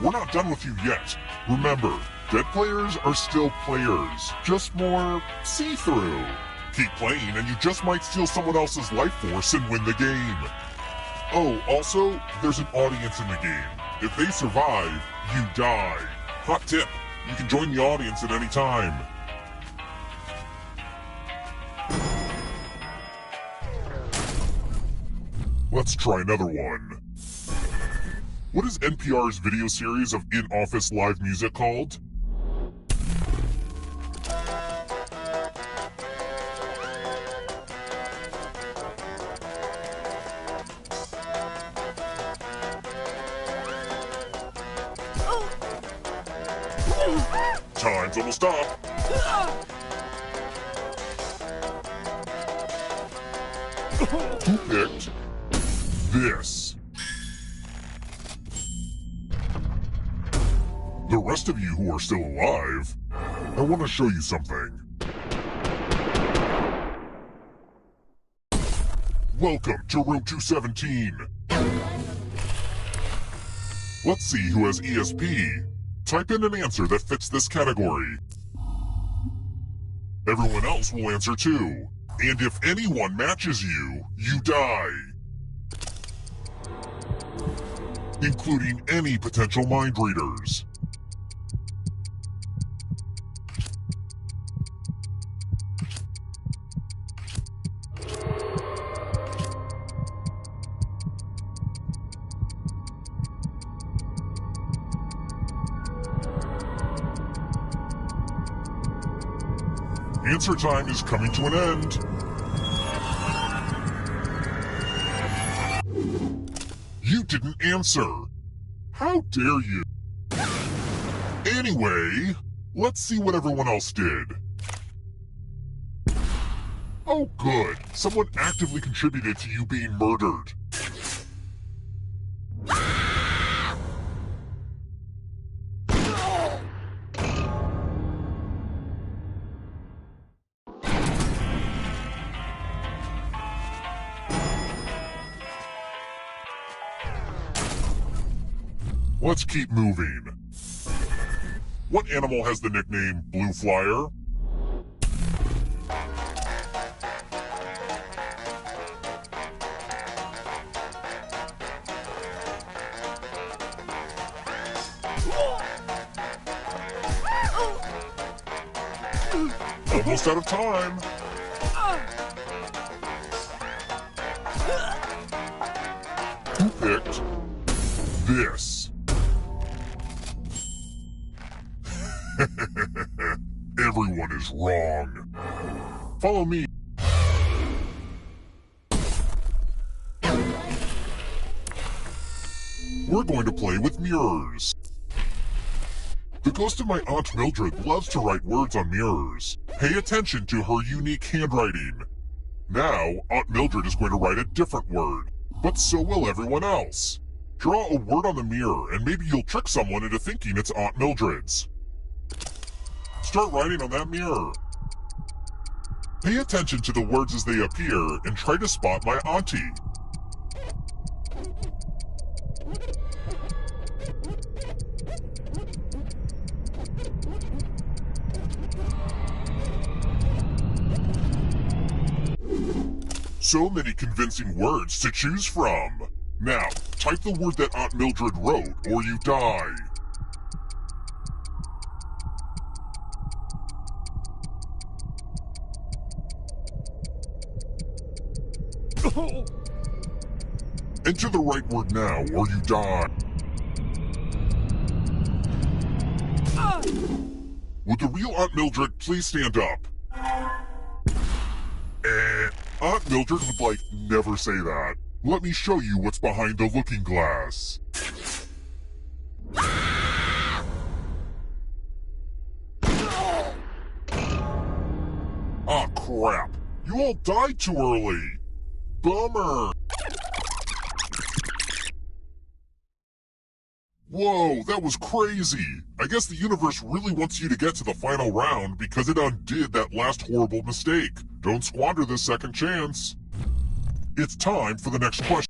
We're not done with you yet. Remember, dead players are still players, just more see-through. Keep playing and you just might steal someone else's life force and win the game. Oh, also, there's an audience in the game. If they survive, you die. Hot tip, you can join the audience at any time. Let's try another one. What is NPR's video series of in-office live music called? Time's almost up. Who picked this? The rest of you who are still alive, I want to show you something. Welcome to room 217. Let's see who has ESP. Type in an answer that fits this category. Everyone else will answer too. And if anyone matches you, you die. Including any potential mind readers. Answer time is coming to an end. You didn't answer. How dare you? Anyway, let's see what everyone else did. Oh good, someone actively contributed to you being murdered. Let's keep moving. What animal has the nickname Blue Flyer? Almost out of time. Who picked this? Everyone is wrong. Follow me. We're going to play with mirrors. The ghost of my Aunt Mildred loves to write words on mirrors. Pay attention to her unique handwriting. Now, Aunt Mildred is going to write a different word, but so will everyone else. Draw a word on the mirror and maybe you'll trick someone into thinking it's Aunt Mildred's. Start writing on that mirror. Pay attention to the words as they appear and try to spot my auntie. So many convincing words to choose from. Now, type the word that Aunt Mildred wrote or you die. Enter the right word now, or you die. Would the real Aunt Mildred please stand up? Aunt Mildred would, never say that. Let me show you what's behind the looking glass. Ah, crap. You all died too early. Bummer. Whoa, that was crazy. I guess the universe really wants you to get to the final round because it undid that last horrible mistake. Don't squander this second chance. It's time for the next question.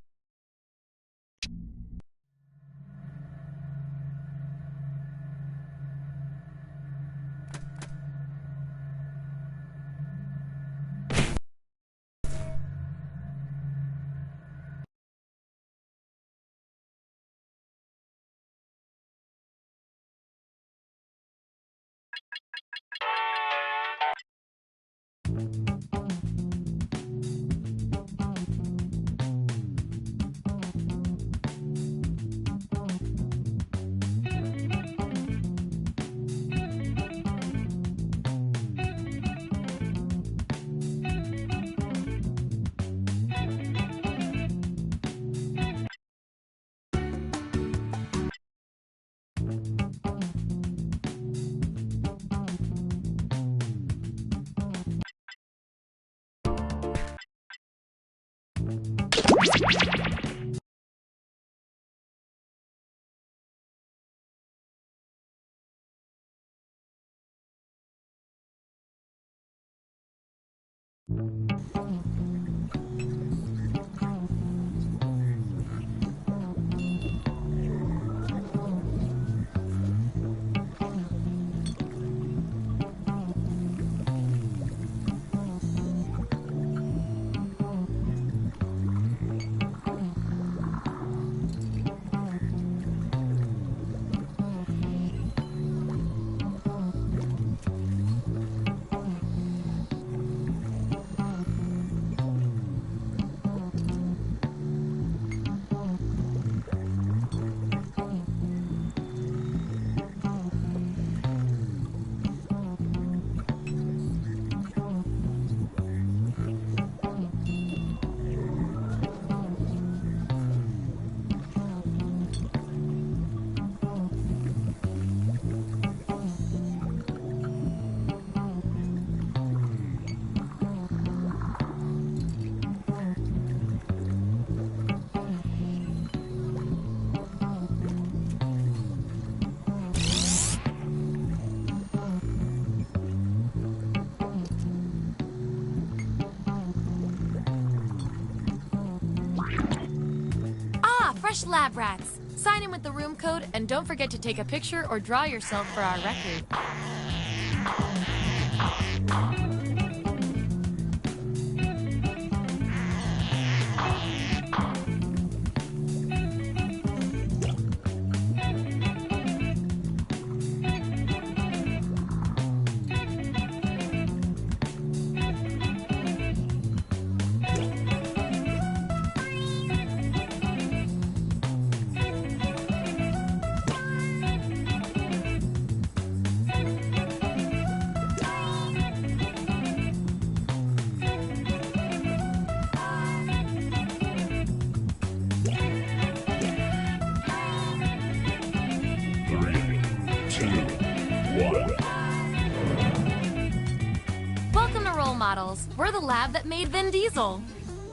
fresh lab rats. Sign in with the room code and don't forget to take a picture or draw yourself for our record. Welcome to Role Models. We're the lab that made Vin Diesel.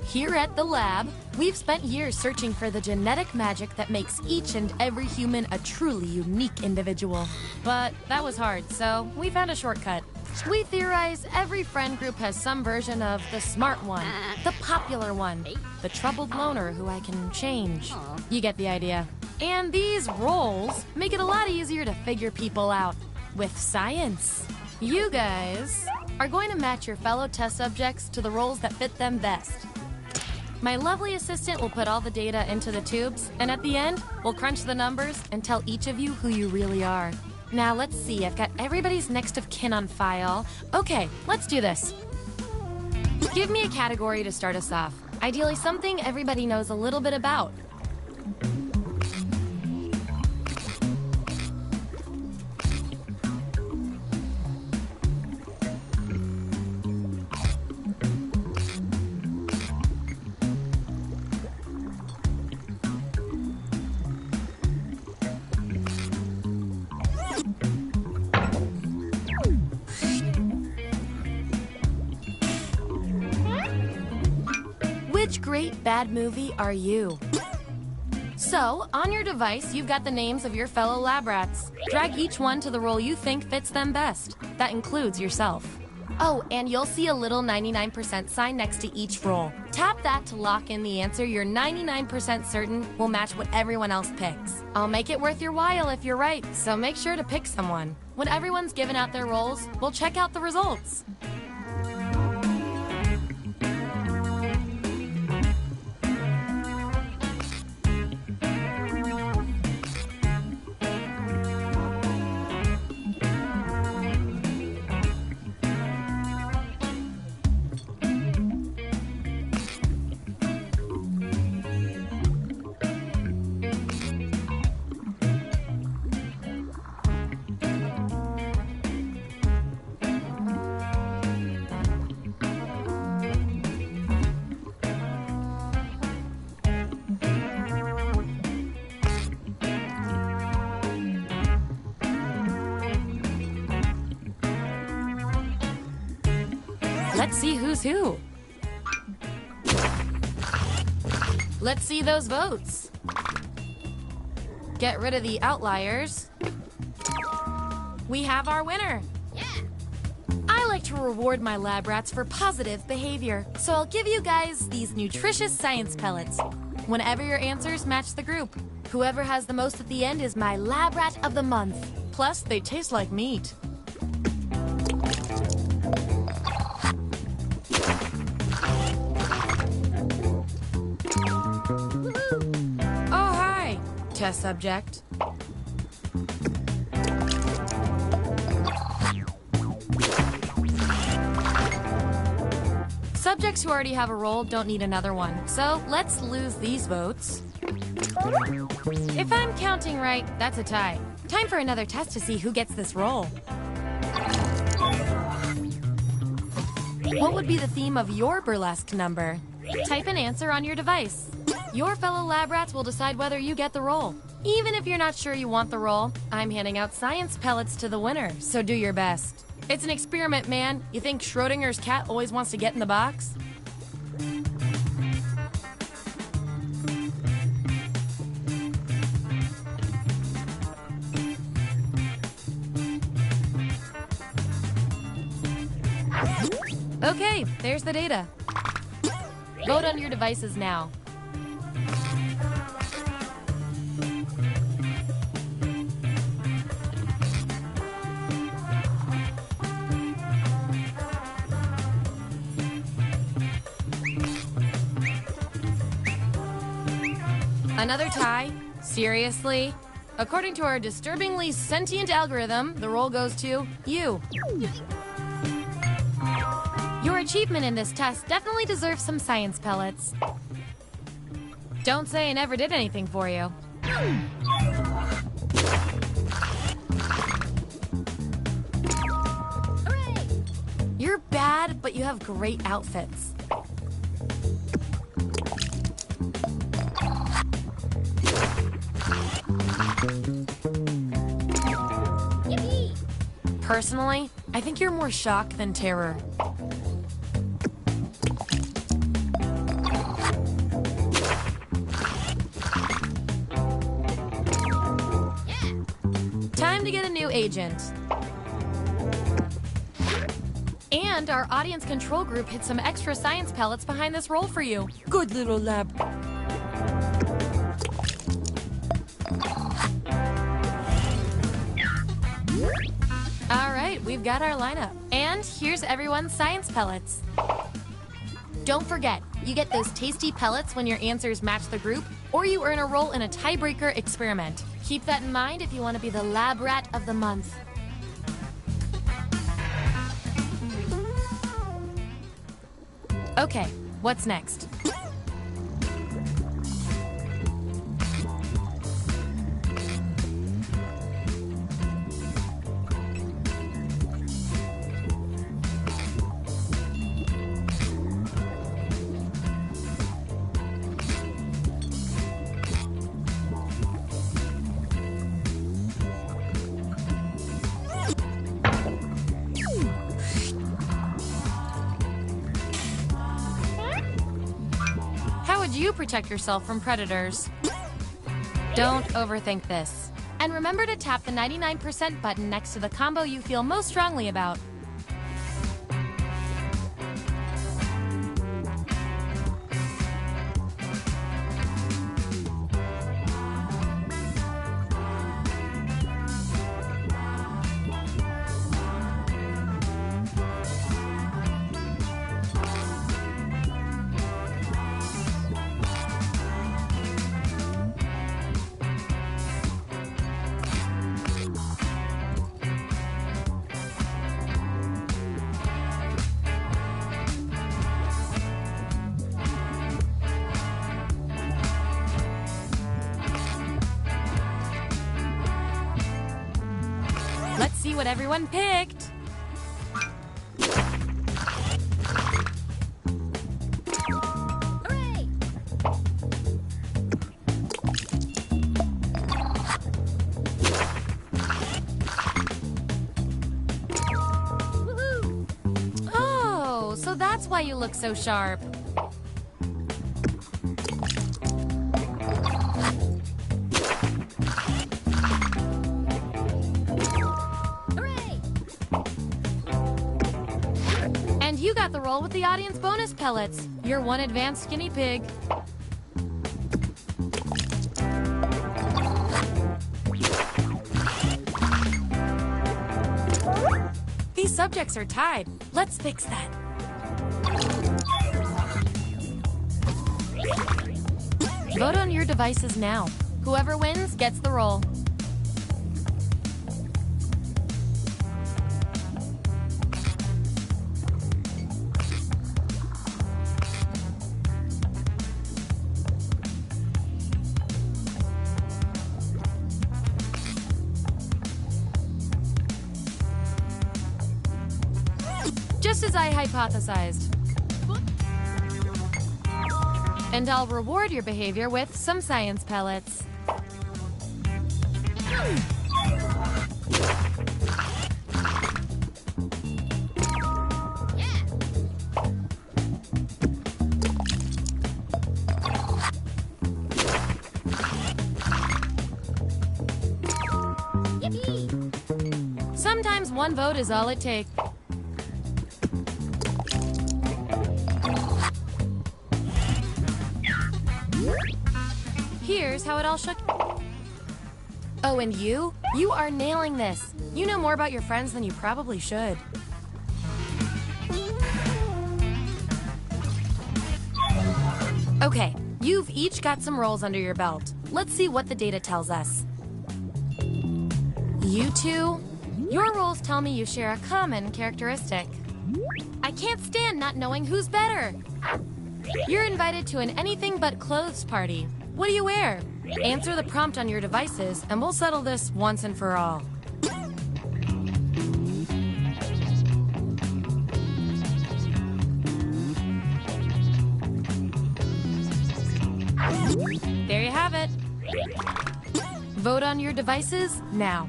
Here at the lab, we've spent years searching for the genetic magic that makes each and every human a truly unique individual. But that was hard, so we found a shortcut. We theorize every friend group has some version of the smart one, the popular one, the troubled loner who I can change. You get the idea. And these roles make it a lot easier to figure people out with science. You guys are going to match your fellow test subjects to the roles that fit them best. My lovely assistant will put all the data into the tubes, and at the end, we'll crunch the numbers and tell each of you who you really are. Now, let's see. I've got everybody's next of kin on file. Okay, let's do this. Give me a category to start us off. Ideally, something everybody knows a little bit about. Which great bad movie are you? So, on your device, you've got the names of your fellow lab rats. Drag each one to the role you think fits them best. That includes yourself. Oh, and you'll see a little 99% sign next to each role. Tap that to lock in the answer you're 99% certain will match what everyone else picks. I'll make it worth your while if you're right, so make sure to pick someone. When everyone's given out their roles, we'll check out the results. Let's see who's who. Let's see those votes. Get rid of the outliers. We have our winner. I like to reward my lab rats for positive behavior, so I'll give you guys these nutritious science pellets whenever your answers match the group. Whoever has the most at the end is my lab rat of the month. Plus, they taste like meat. Oh, hi, test subject. Subjects who already have a role don't need another one, so let's lose these votes. If I'm counting right, that's a tie. Time for another test to see who gets this role. What would be the theme of your burlesque number? Type an answer on your device. Your fellow lab rats will decide whether you get the role. Even if you're not sure you want the role, I'm handing out science pellets to the winner, so do your best. It's an experiment, man. You think Schrodinger's cat always wants to get in the box? Okay, there's the data. Vote on your devices now. Another tie? Seriously? According to our disturbingly sentient algorithm, the roll goes to you. Your achievement in this test definitely deserves some science pellets. Don't say I never did anything for you. Hooray! You're bad, but you have great outfits. Yippee! Personally, I think you're more shock than terror. Time to get a new agent. And our audience control group hid some extra science pellets behind this role for you. Good little lab. All right, we've got our lineup. And here's everyone's science pellets. Don't forget, you get those tasty pellets when your answers match the group, or you earn a role in a tiebreaker experiment. Keep that in mind if you want to be the lab rat of the month. Okay, what's next? You protect yourself from predators. Don't overthink this. And remember to tap the 99% button next to the combo you feel most strongly about. Let's see what everyone picked. Hooray! Woohoo! Oh, so that's why you look so sharp. You got the role with the audience bonus pellets. You're one advanced guinea pig. These subjects are tied. Let's fix that. Vote on your devices now. Whoever wins gets the role. Just as I hypothesized. And I'll reward your behavior with some science pellets. Yippee! Sometimes one vote is all it takes. Here's how it all shook. Oh, and you? You are nailing this. You know more about your friends than you probably should. Okay, You've each got some roles under your belt. Let's see what the data tells us. You two, your roles tell me you share a common characteristic. I can't stand not knowing who's better. You're invited to an anything but clothes party. What do you wear? Answer the prompt on your devices, and we'll settle this once and for all. There you have it. Vote on your devices now.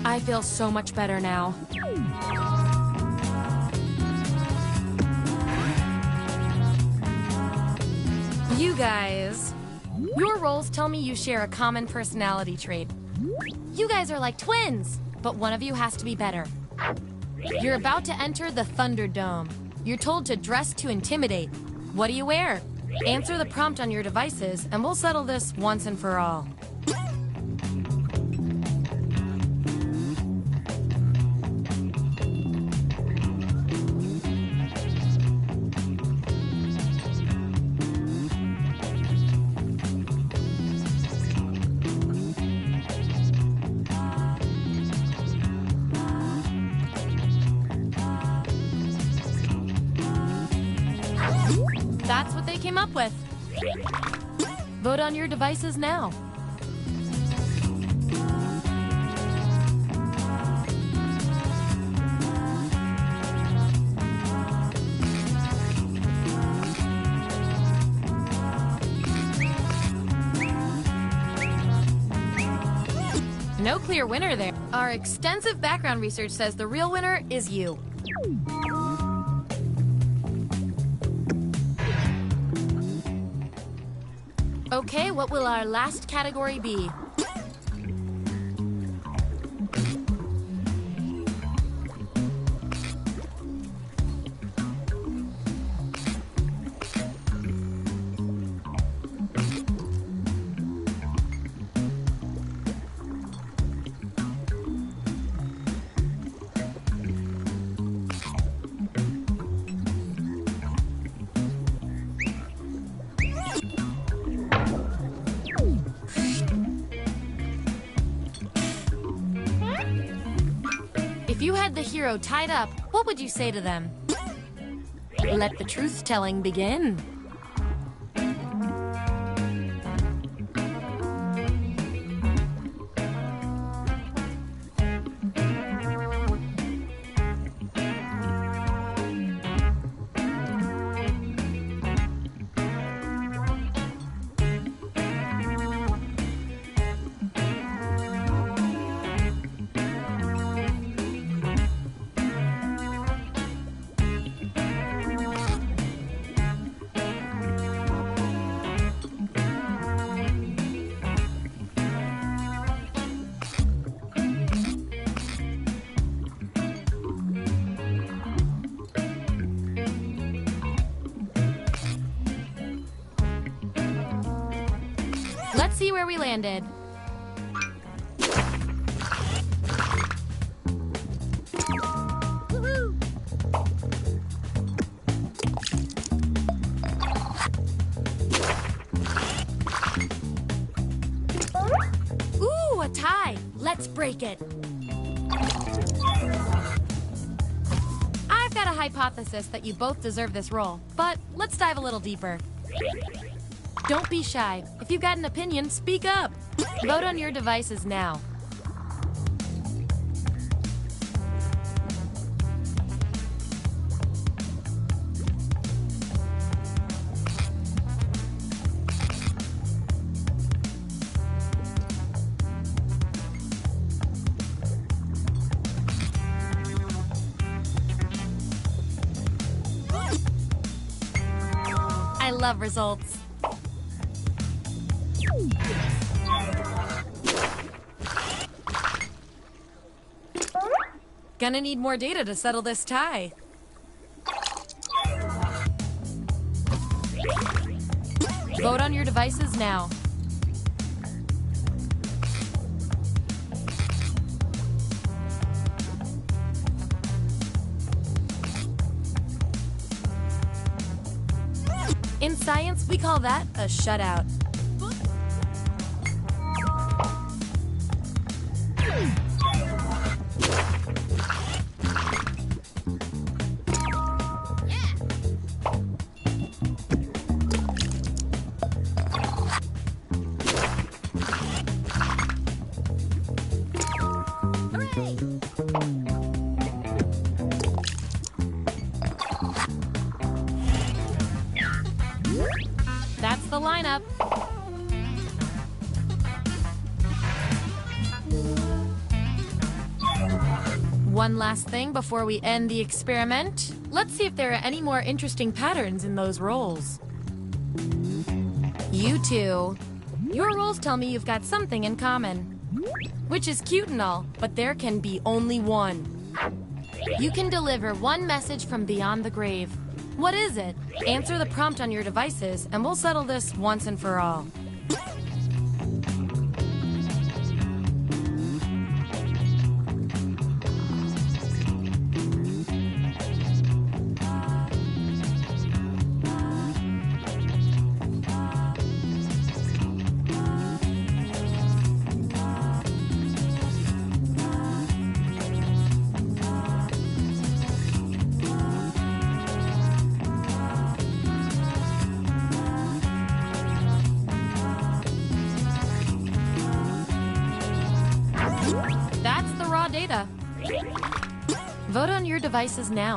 I feel so much better now. You guys, your roles tell me you share a common personality trait. You guys are like twins, but one of you has to be better. You're about to enter the Thunderdome. You're told to dress to intimidate. What do you wear? Answer the prompt on your devices, and we'll settle this once and for all. That's what they came up with. Vote on your devices now. No clear winner there. Our extensive background research says the real winner is you. Okay, what will our last category be? If you had the hero tied up, what would you say to them? Let the truth-telling begin. Let's see where we landed. Ooh, a tie. Let's break it. I've got a hypothesis that you both deserve this role, but let's dive a little deeper. Don't be shy. If you've got an opinion, speak up. Vote on your devices now. I love results. Gonna need more data to settle this tie. Vote on your devices now. In science, we call that a shutout. That's the lineup. One last thing before we end the experiment. Let's see if there are any more interesting patterns in those roles. You two. Your roles tell me you've got something in common. Which is cute and all, but there can be only one. You can deliver one message from beyond the grave. What is it? Answer the prompt on your devices, and we'll settle this once and for all. That's the raw data. Vote on your devices now.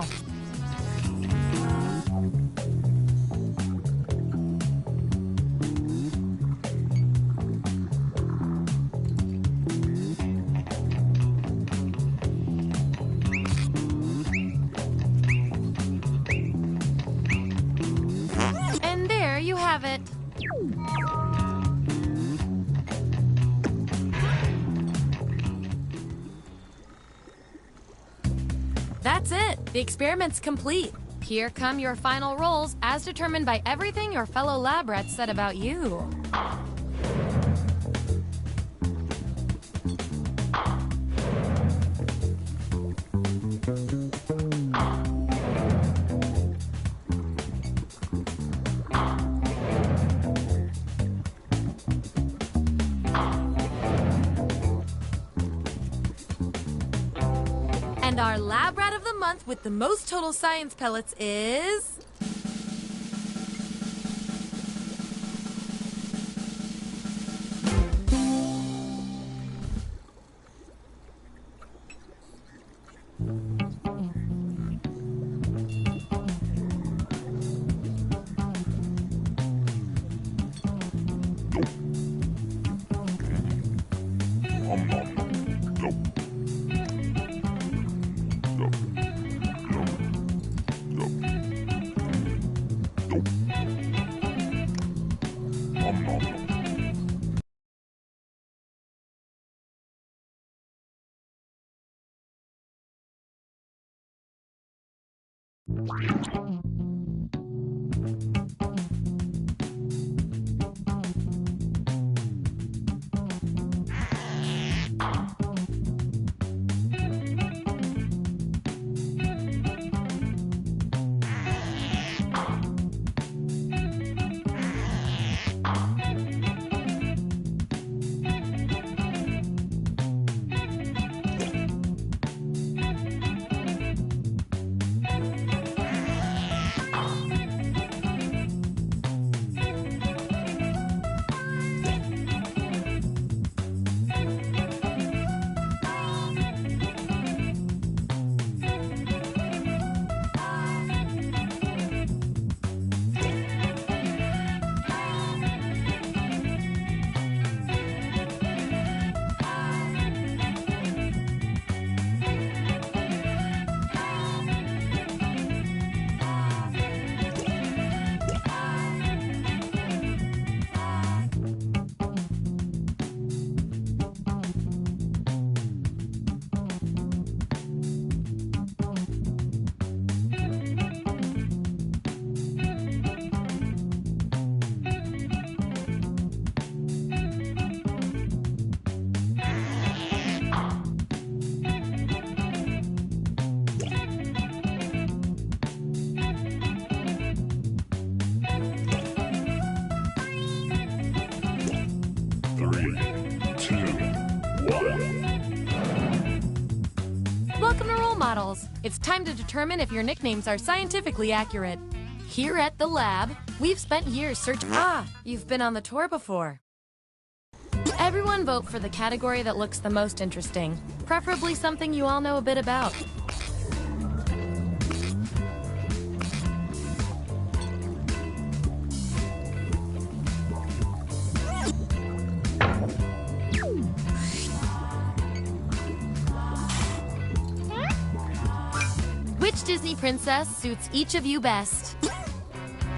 And there you have it. That's it. The experiment's complete. Here come your final roles as determined by everything your fellow lab rats said about you. And our lab rat of the month with the most total science pellets is... models. It's time to determine if your nicknames are scientifically accurate. Here at the lab, we've spent years searching. You've been on the tour before. Everyone vote for the category that looks the most interesting, preferably something you all know a bit about. Which Disney princess suits each of you best?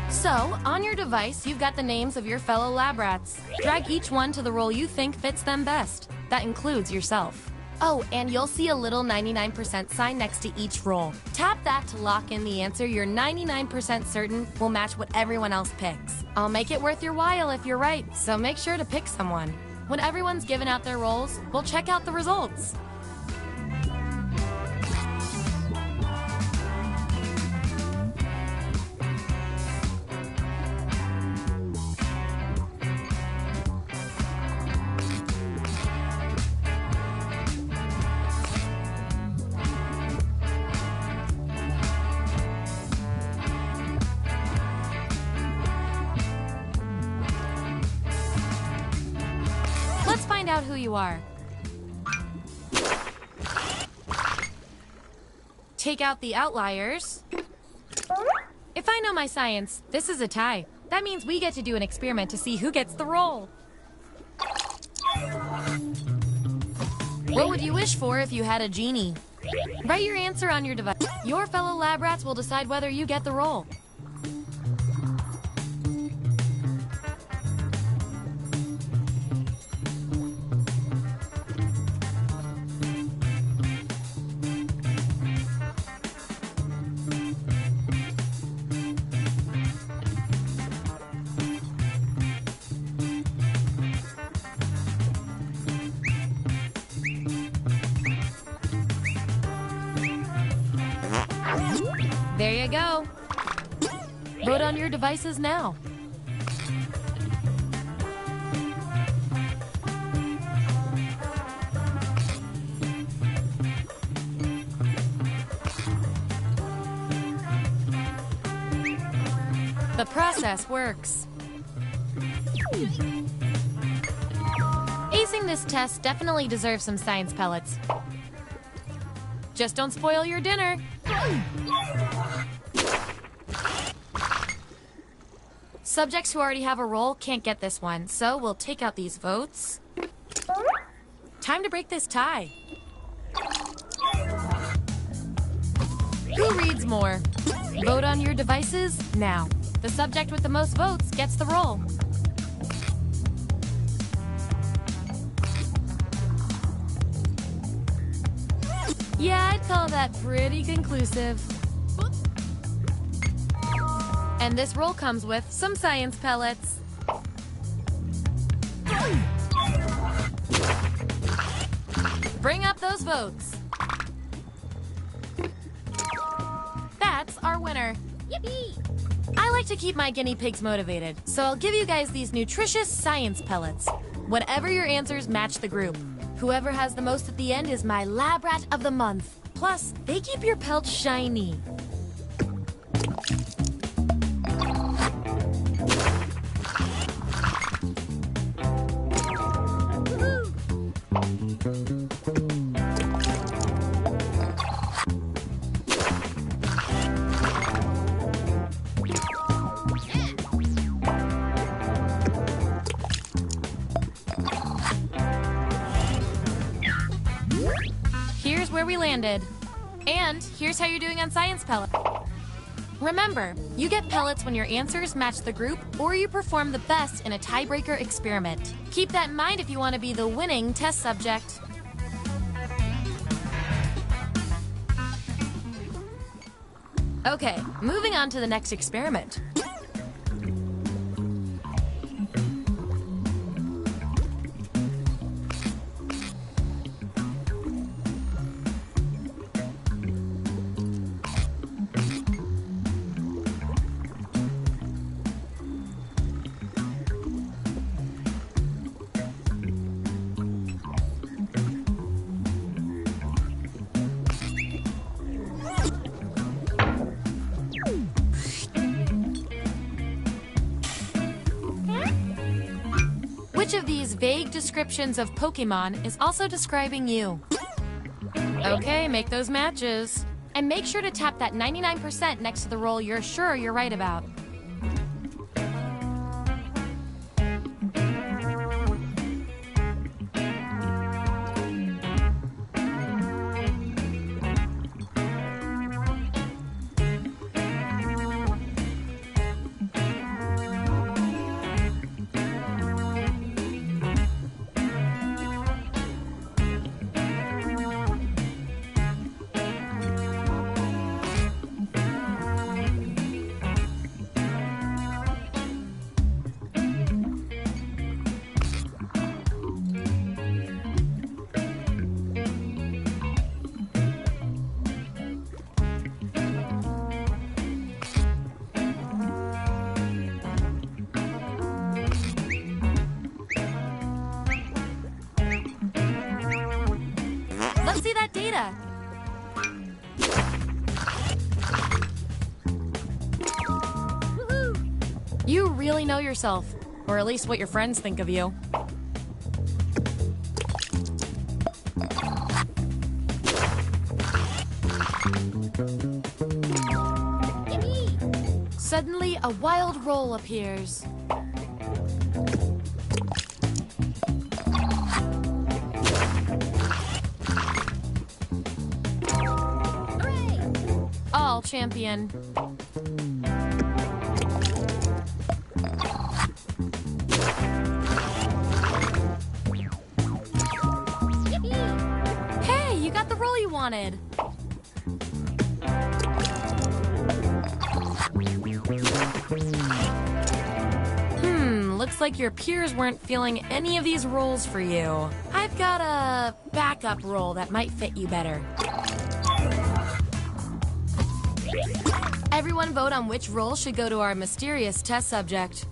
So, on your device, you've got the names of your fellow lab rats. Drag each one to the role you think fits them best. That includes yourself. Oh, and you'll see a little 99% sign next to each role. Tap that to lock in the answer you're 99% certain will match what everyone else picks. I'll make it worth your while if you're right, so make sure to pick someone. When everyone's given out their roles, we'll check out the results. Let's find out who you are. Take out the outliers. If I know my science, this is a tie. That means we get to do an experiment to see who gets the role. What would you wish for if you had a genie? Write your answer on your device. Your fellow lab rats will decide whether you get the role. There you go. Vote on your devices now. The process works. Acing this test definitely deserves some science pellets. Just don't spoil your dinner. Subjects who already have a role can't get this one, so we'll take out these votes. Time to break this tie. Who reads more? Vote on your devices now. The subject with the most votes gets the role. Yeah, I'd call that pretty conclusive. And this roll comes with some science pellets. Bring up those votes. That's our winner. Yippee! I like to keep my guinea pigs motivated, so I'll give you guys these nutritious science pellets. Whatever your answers match the group. Whoever has the most at the end is my lab rat of the month. Plus, they keep your pelts shiny. Here's where we landed. And here's how you're doing on science pellets. Remember, you get pellets when your answers match the group or you perform the best in a tiebreaker experiment. Keep that in mind if you want to be the winning test subject. Okay, moving on to the next experiment. Each of these vague descriptions of Pokemon is also describing you. Okay, make those matches. And make sure to tap that 99% next to the roll you're sure you're right about. Let's see that data. Woohoo! You really know yourself, or at least what your friends think of you. Suddenly, a wild roll appears. All champion. Hey, you got the roll you wanted. Looks like your peers weren't feeling any of these rolls for you. I've got a backup roll that might fit you better. Everyone vote on which role should go to our mysterious test subject.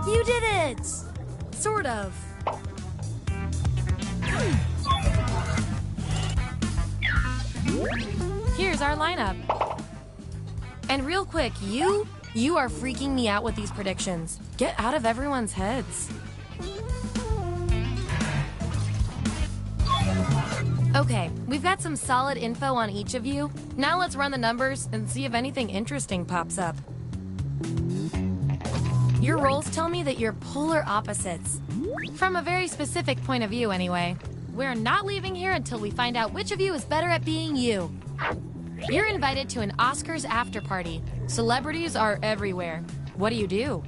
You did it! Sort of. Here's our lineup. And real quick, you are freaking me out with these predictions. Get out of everyone's heads. Okay, we've got some solid info on each of you. Now let's run the numbers and see if anything interesting pops up. Your rolls tell me that you're polar opposites. From a very specific point of view, anyway. We're not leaving here until we find out which of you is better at being you. You're invited to an Oscars after party. Celebrities are everywhere. What do?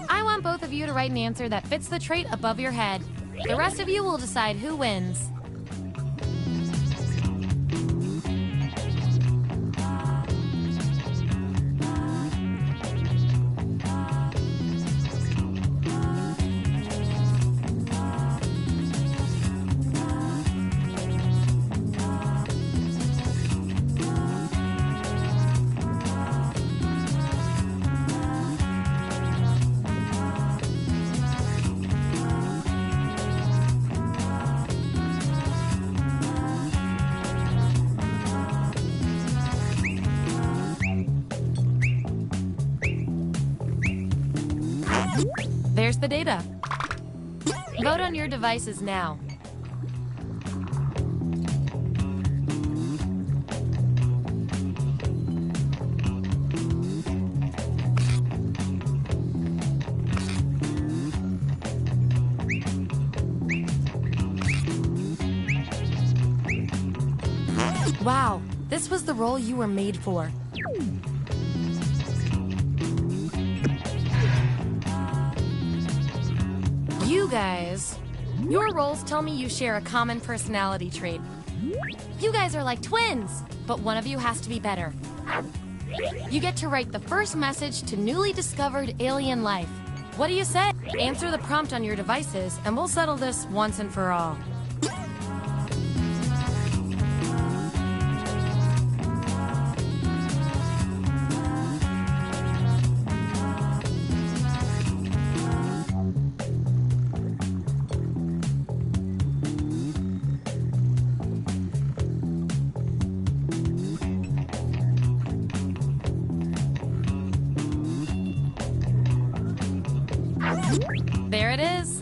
I want both of you to write an answer that fits the trait above your head. The rest of you will decide who wins. There's the data. Vote on your devices now. Wow, this was the role you were made for. You guys, your roles tell me you share a common personality trait. You guys are like twins, but one of you has to be better. You get to write the first message to newly discovered alien life. What do you say? Answer the prompt on your devices, and we'll settle this once and for all. it is.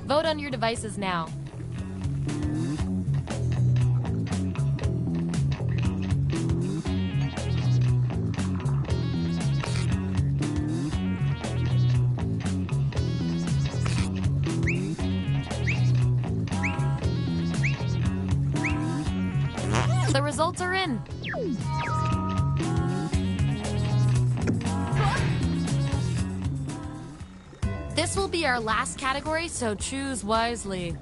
Vote on your devices now. The results are in. This will be our last category, so choose wisely.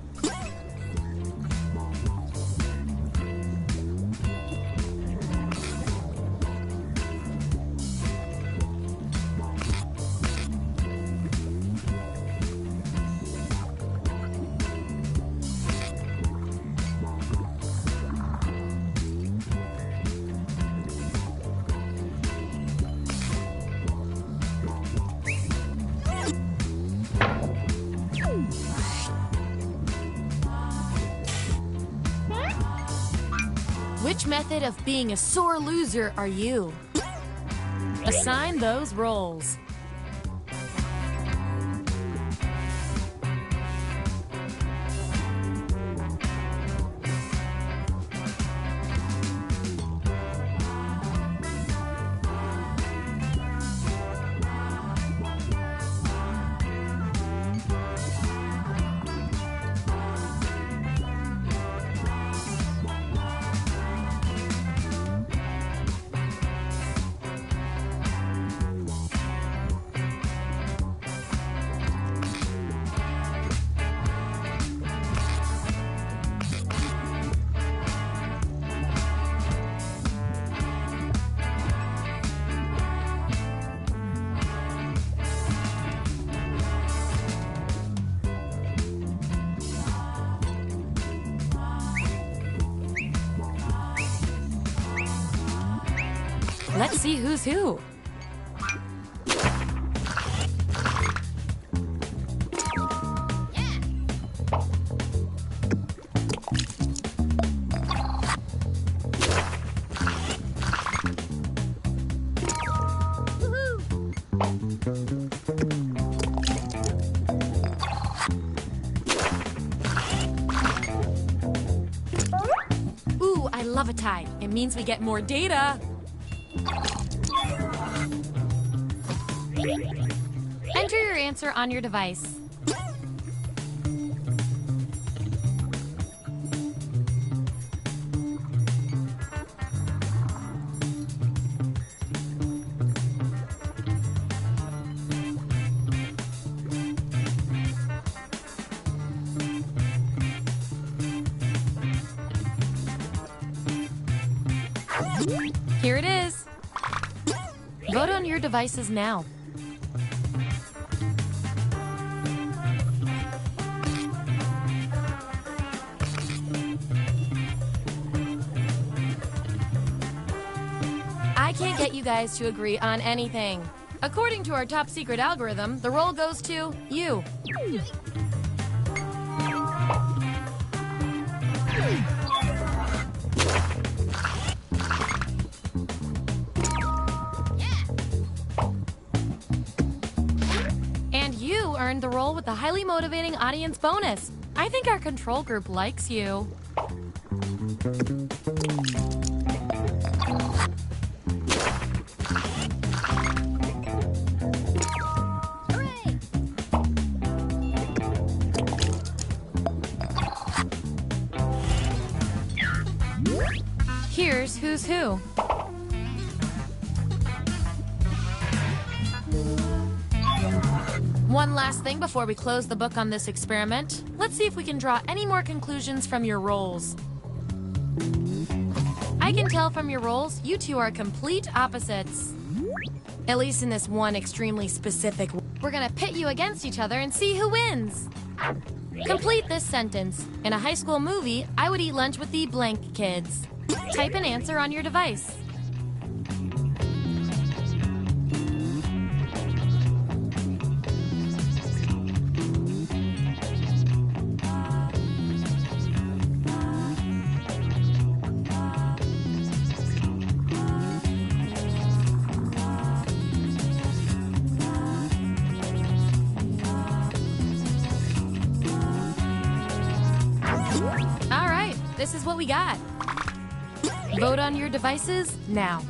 Which method of being a sore loser are you? Assign those roles. Let's see who's who. Ooh, I love a tie. It means we get more data. Enter your answer on your device. Here it is. Vote on your devices now. I can't get you guys to agree on anything. According to our top secret algorithm, the role goes to you. And you earned the role with the highly motivating audience bonus. I think our control group likes you. Here's who's who. One last thing before we close the book on this experiment. Let's see if we can draw any more conclusions from your roles. I can tell from your roles, you two are complete opposites. At least in this one extremely specific. We're gonna pit you against each other and see who wins. Complete this sentence. In a high school movie, I would eat lunch with the blank kids. Type an answer on your device. All right, this is what we got. Vote on your devices now.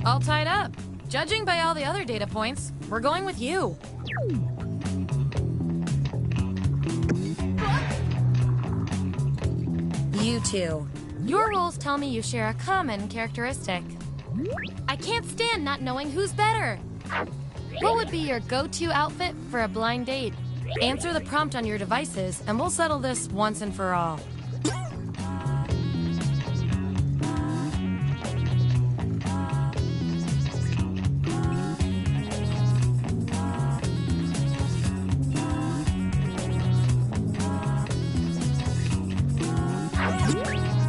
All tied up. Judging by all the other data points, we're going with you. You two. Your roles tell me you share a common characteristic. I can't stand not knowing who's better. What would be your go-to outfit for a blind date? Answer the prompt on your devices, and we'll settle this once and for all.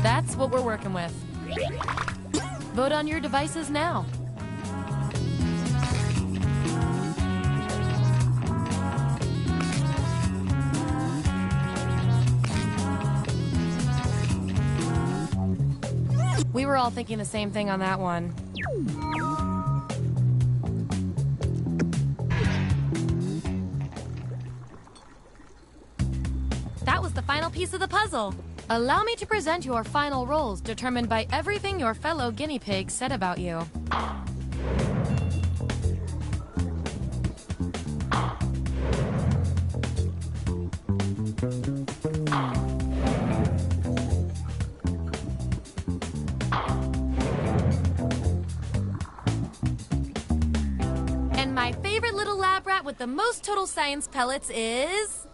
That's what we're working with. Vote on your devices now. We were all thinking the same thing on that one. That was the final piece of the puzzle. Allow me to present your final roles, determined by everything your fellow guinea pigs said about you. And my favorite little lab rat with the most total science pellets is...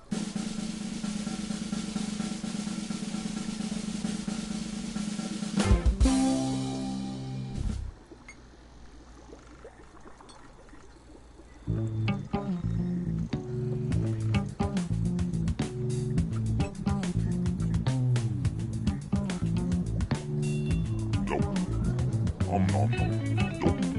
Nope. Nom nom nom. Nope.